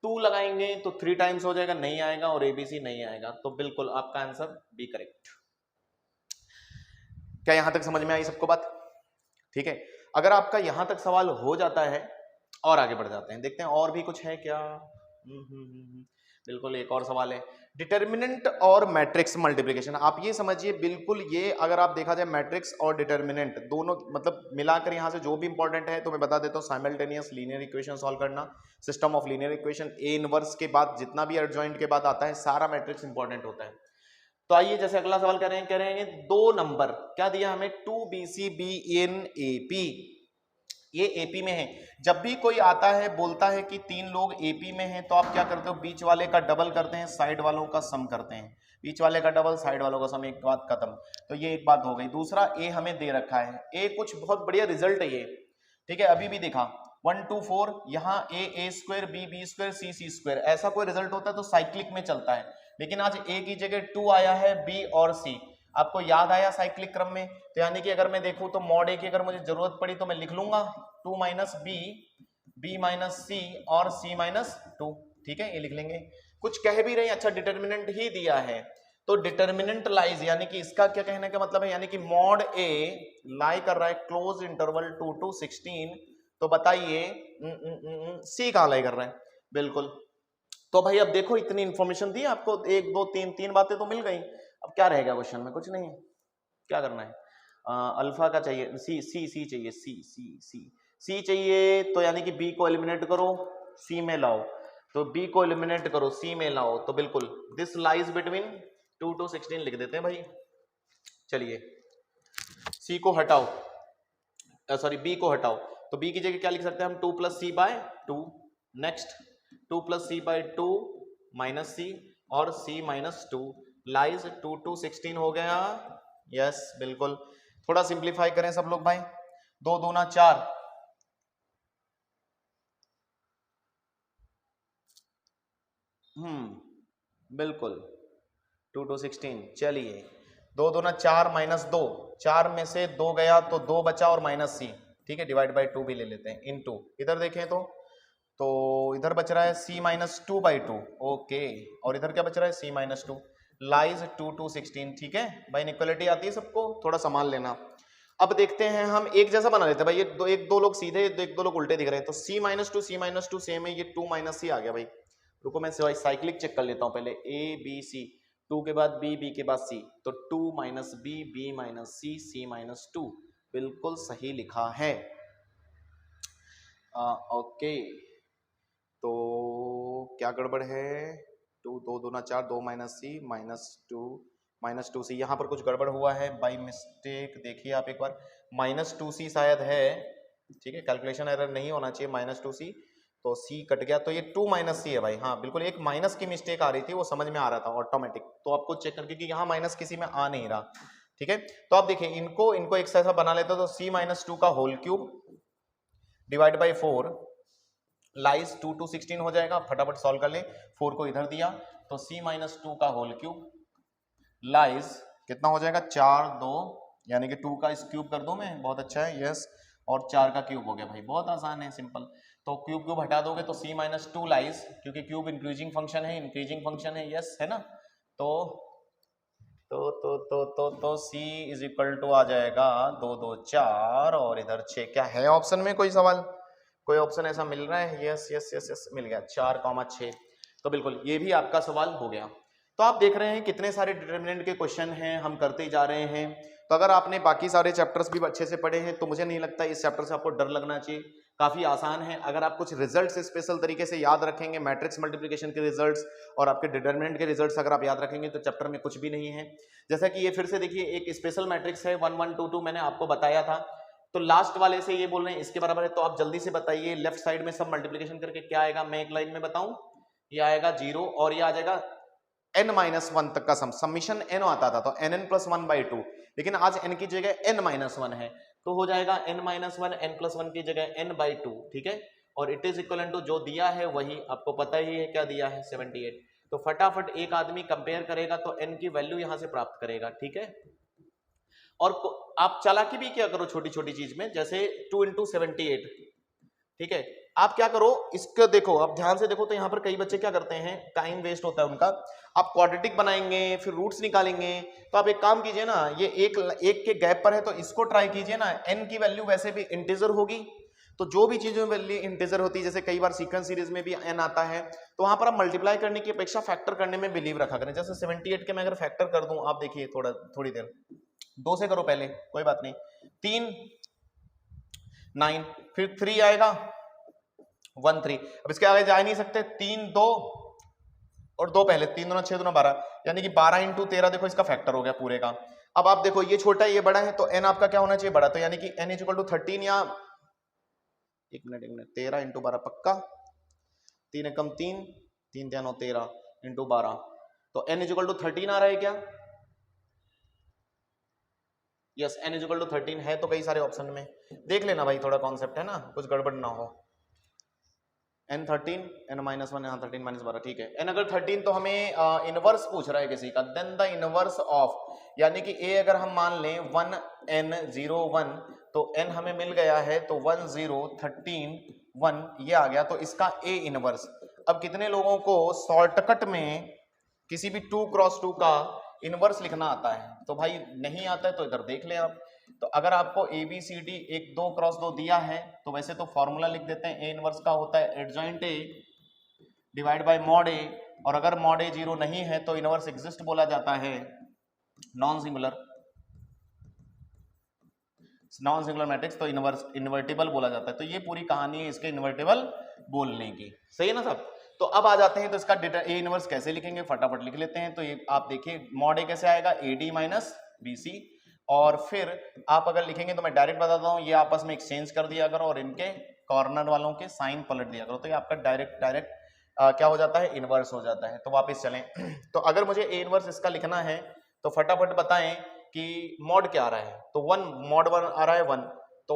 2 लगाएंगे तो 3 टाइम्स हो जाएगा, नहीं आएगा, और ABC नहीं आएगा, तो बिल्कुल आपका आंसर बी करेक्ट। क्या यहां तक समझ में आई सबको बात, ठीक है। अगर आपका यहां तक सवाल हो जाता है और आगे बढ़ जाते हैं, देखते हैं और भी कुछ है क्या। बिल्कुल एक और सवाल है, डिटर्मिनेंट और मैट्रिक्स मल्टीप्लिकेशन। आप ये समझिए बिल्कुल, ये अगर आप देखा जाए मैट्रिक्स और डिटर्मिनेंट दोनों मतलब मिलाकर यहां से जो भी इंपॉर्टेंट है तो मैं बता देता हूं। साइमल्टेनियस लीनियर इक्वेशन सॉल्व करना, system of linear equation, A inverse के बाद जितना भी एडजॉइंट के बाद आता है सारा मैट्रिक्स इंपॉर्टेंट होता है। तो आइए जैसे अगला सवाल कह रहे हैं 2 नंबर क्या दिया हमें, 2BC BN AP ये एपी में है। जब भी कोई आता है बोलता है कि 3 लोग एपी में हैं, तो आप क्या करते हो, बीच वाले का डबल करते हैं, साइड वालों का सम करते हैं। बीच वाले का डबल, साइड वालों का सम, एक बात खत्म। तो ये एक बात हो गई। दूसरा, ए हमें दे रखा है, ए कुछ बहुत बढ़िया रिजल्ट है ये, ठीक है। अभी भी देखा 1 2 4, यहाँ ए square, B square, C square, ऐसा कोई रिजल्ट होता है तो साइक्लिक में चलता है। लेकिन आज ए की जगह 2 आया है, बी और सी, आपको याद आया साइक्लिक क्रम में। तो यानी कि अगर मैं देखूं तो मॉड ए की अगर मुझे जरूरत पड़ी तो मैं लिख लूंगा 2 माइनस बी माइनस सी और सी माइनस 2, ठीक है, ये लिख लेंगे। कुछ कह भी रहे हैं, अच्छा डिटर्मिनेंट ही दिया है तो डिटर्मिनेंट लाइज, यानी कि इसका क्या कहने का मतलब है, यानी कि मॉड ए लाई कर रहा है क्लोज इंटरवल 2 to 16, तो बताइए सी कहां लाई कर रहा है, बिल्कुल। तो भाई अब देखो इतनी इंफॉर्मेशन दी आपको, 1 2 3 बातें तो मिल गई। अब क्या रहेगा क्वेश्चन में, कुछ नहीं, क्या करना है, अल्फा का चाहिए, सी चाहिए, सी चाहिए, तो यानी कि बी को एलिमिनेट करो, सी में लाओ, तो बी को एलिमिनेट करो, सी में लाओ, तो बिल्कुल दिस लाइज बिटवीन 2 to 16 लिख देते हैं भाई। चलिए सी को हटाओ, सॉरी बी को हटाओ, तो बी की जगह क्या लिख सकते हैं हम, 2 + c/2, next 2 + c/2 minus C और c - 2 लाइज 2 to 16 हो गया, यस बिल्कुल। थोड़ा सिंप्लीफाई करें सब लोग भाई, 2 दूना 4, बिल्कुल 2 to 16। चलिए 2 दूना 4 माइनस 2, 4 में से 2 गया तो 2 बचा और माइनस सी, ठीक है, डिवाइड बाई 2 भी ले लेते हैं, इन 2 इधर देखें तो इधर बच रहा है c - 2/2, ओके, और इधर क्या बच रहा है c - 2 लाइज 2 to 16, ठीक है भाई। इनइक्वालिटी आती है सबको, थोड़ा संभाल लेना। अब देखते हैं हम, एक जैसा बना लेते हैं भाई, ये एक दो लोग सीधे, एक दो लोग उल्टे दिख रहे हैं, तो c - 2 सेम है, ये 2 - c आ गया भाई। रुको मैं साइक्लिक चेक कर लेता हूं पहले, a b c, 2 के बाद b, b के बाद c, तो 2 - b, b - c, c - 2, बिल्कुल सही लिखा है। ओके, तो क्या गड़बड़ है, 2 दूना 4, 2 - c -2 -2c, यहाँ पर कुछ गड़बड़ हुआ है बाई मिस्टेक, देखिए आप एक बार, -2c शायद है, ठीक है, कैलकुलेशन एरर नहीं होना चाहिए, -2c, तो c कट गया, तो ये 2 - c है भाई, हाँ बिल्कुल, एक माइनस की मिस्टेक आ रही थी, वो समझ में आ रहा था ऑटोमेटिक, तो आपको चेक करके कि यहाँ माइनस किसी में आ नहीं रहा, ठीक है। तो आप देखिए इनको एक ऐसा बना लेते हो, तो c - 2 का whole cube divide by 4 lies 2 to 16 हो जाएगा, फटाफट सॉल्व कर ले, 4 को इधर दिया तो c - 2 का होल क्यूब लाइज कितना हो जाएगा, 4 2, यानी कि 2 का इस क्यूब कर दूं मैं, बहुत अच्छा है, यस, और 4 का क्यूब हो गया भाई, बहुत आसान है, सिंपल। तो क्यूब हटा दोगे तो c - 2 लाइज, क्योंकि क्यूब इंक्रीजिंग फंक्शन है, यस है ना, तो c = आ जाएगा 2 2 4 और इधर 6, क्या है ऑप्शन में कोई सवाल, कोई ऑप्शन ऐसा मिल रहा है, यस यस यस यस मिल गया, 4,6, तो बिल्कुल ये भी आपका सवाल हो गया। तो आप देख रहे हैं कितने सारे डिटरमिनेंट के क्वेश्चन हैं, हम करते ही जा रहे हैं। तो अगर आपने बाकी सारे चैप्टर्स भी अच्छे से पढ़े हैं तो मुझे नहीं लगता इस चैप्टर से आपको डर लगना चाहिए, काफी आसान है। अगर आप कुछ रिजल्ट्स स्पेशल तरीके से याद रखेंगे, मैट्रिक्स मल्टीप्लिकेशन के रिजल्ट्स और आपके डिटरमिनेंट के रिजल्ट्स अगर आप याद रखेंगे तो चैप्टर में कुछ भी नहीं है। जैसा कि ये फिर से देखिए एक स्पेशल मैट्रिक्स है 1 1 2 2, मैंने आपको बताया था, तो लास्ट वाले से ये बोल रहे हैं इसके बराबर है, तो आप जल्दी से बताइए लेफ्ट साइड में सब मल्टीप्लिकेशन करके क्या आएगा, मैं एक लाइन में बताऊं, ये आएगा 0 और ये आ जाएगा n-1 तक का समीशन n आता था, तो nn+1/2, लेकिन आज n की जगह n-1 है, तो हो जाएगा n-1 n+1 की जगह n/2, ठीक है, और इट इज इक्वल टू जो दिया है वही आपको पता ही है क्या दिया है, 78। तो फटाफट एक आदमी कंपेयर करेगा तो n की वैल्यू यहां से प्राप्त करेगा, ठीक है। और आप चालाकी भी क्या करो छोटी छोटी चीज में, जैसे 2 × 78, ठीक है, आप क्या करो इसको देखो, आप ध्यान से देखो, तो यहाँ पर कई बच्चे क्या करते हैं, टाइम वेस्ट होता है उनका, आप क्वाड्रेटिक बनाएंगे फिर रूट्स निकालेंगे, तो आप एक काम कीजिए ना, ये एक के गैप पर है तो इसको ट्राई कीजिए ना, n की वैल्यू वैसे भी इंटीजर होगी, तो जो भी चीजों में वैल्यू इंटीजर होती है, जैसे कई बार सीक्वेंस सीरीज में भी n आता है, तो वहां पर आप मल्टीप्लाई करने की अपेक्षा फैक्टर करने में बिलीव रखा करें। जैसे 78 के मैं अगर फैक्टर कर दूं, आप देखिए थोड़ी देर 2 से करो पहले, कोई बात नहीं, 3 9, फिर 3 आएगा 1 3, अब इसके आगे जा नहीं सकते, 3 2 और 2 पहले, 3 दूना 6 दूना 12, यानी कि 12 × 13, देखो इसका फैक्टर हो गया पूरे का। अब आप देखो ये छोटा है ये बड़ा है, तो n आपका क्या होना चाहिए, बड़ा, तो यानी कि n = 13 या एक मिनट 13 इंटू 12 पक्का, 3 एकम 3, 3 3 13 इंटू 12, तो n इज इक्वल टू 13 आ रहा है क्या? Yes, n is equal to 13 है तो कई सारे ऑप्शन में देख लेना भाई, थोड़ा कॉन्सेप्ट है ना, कुछ गड़बड़ ना हो। n 13 n माइनस 1 यहाँ 13 माइनस 12 ठीक है। n अगर 13 तो हमें इनवर्स पूछ रहा है किसी का, देन द इनवर्स ऑफ, यानी कि a अगर हम मान लें 1 n 0 1 तो n हमें मिल गया है, तो 1 0 13 1 ये आ गया, तो इसका a इनवर्स। अब कितने लोगों को शॉर्टकट में किसी भी 2 क्रॉस 2 का इनवर्स लिखना आता है? तो भाई नहीं आता है तो इधर देख लें आप। तो अगर आपको ए बी सी डी एक 2 क्रॉस 2 दिया है तो वैसे तो फॉर्मूला लिख देते हैं, ए इनवर्स का होता है adjoint A divide by mod A, और अगर मॉड ए 0 नहीं है तो इनवर्स एग्जिस्ट बोला जाता है, नॉन सिंगुलर मैट्रिक्स तो इन्वर्टिबल बोला जाता है। तो ये पूरी कहानी है इसके इन्वर्टिबल बोलने की, सही है ना सब। तो अब आ जाते हैं, तो इसका ए इनवर्स कैसे लिखेंगे, फटाफट लिख लेते हैं। तो ये आप देखिए मॉड ए कैसे आएगा, A D minus B C, और फिर आप अगर लिखेंगे तो मैं डायरेक्ट बताता हूँ, ये आपस में एक्सचेंज कर दिया करो और इनके कॉर्नर वालों के साइन पलट दिया करो, तो ये आपका डायरेक्ट क्या हो जाता है, इनवर्स हो जाता है। तो वापस चलें तो अगर मुझे ए इनवर्स इसका लिखना है तो फटाफट बताएं कि मॉड क्या आ रहा है, तो 1 मॉड 1 आ रहा है 1, तो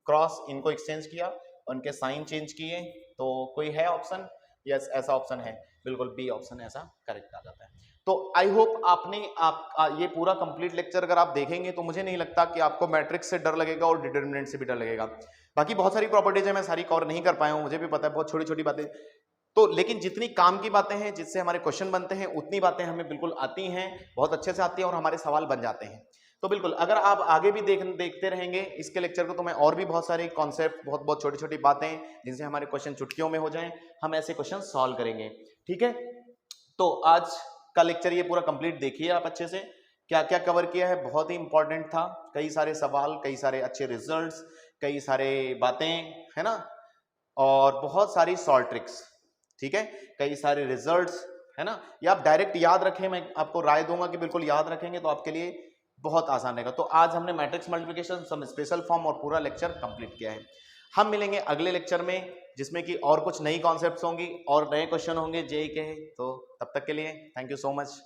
क्रॉस इनको एक्सचेंज किया, उनके साइन चेंज किए, तो कोई है ऑप्शन? यस, ऐसा ऑप्शन है, बिल्कुल बी ऑप्शन ऐसा करेक्ट आ जाता है। तो आई होप आपने ये पूरा कंप्लीट लेक्चर अगर आप देखेंगे तो मुझे नहीं लगता कि आपको मैट्रिक्स से डर लगेगा और डिटरमिनेंट से भी डर लगेगा। बाकी बहुत सारी प्रॉपर्टीज है, मैं सारी कवर नहीं कर पाया हूँ, मुझे भी पता है बहुत छोटी छोटी बातें, तो लेकिन जितनी काम की बातें हैं जिससे हमारे क्वेश्चन बनते हैं उतनी बातें हमें बिल्कुल आती हैं, बहुत अच्छे से आती हैं और हमारे सवाल बन जाते हैं। तो बिल्कुल अगर आप आगे भी देखते रहेंगे इसके लेक्चर को, तो मैं और भी बहुत सारे कॉन्सेप्ट, बहुत छोटी छोटी बातें जिनसे हमारे क्वेश्चन चुटकियों में हो जाएं, हम ऐसे क्वेश्चन सॉल्व करेंगे, ठीक है। तो आज का लेक्चर ये पूरा कंप्लीट देखिए आप अच्छे से, क्या क्या कवर किया है, बहुत ही इंपॉर्टेंट था, कई सारे सवाल, कई सारे अच्छे रिजल्ट्स, कई सारे बातें, है ना, और बहुत सारी सॉल्व ट्रिक्स, ठीक है, कई सारे रिजल्ट्स, है ना। ये आप डायरेक्ट याद रखें, मैं आपको राय दूंगा कि बिल्कुल याद रखेंगे तो आपके लिए बहुत आसान रहेगा। तो आज हमने matrix multiplication, some special form और पूरा लेक्चर कंप्लीट किया है। हम मिलेंगे अगले लेक्चर में जिसमें कि और कुछ नई कॉन्सेप्ट्स होंगी और नए क्वेश्चन होंगे जेईई के, तो तब तक के लिए थैंक यू सो मच।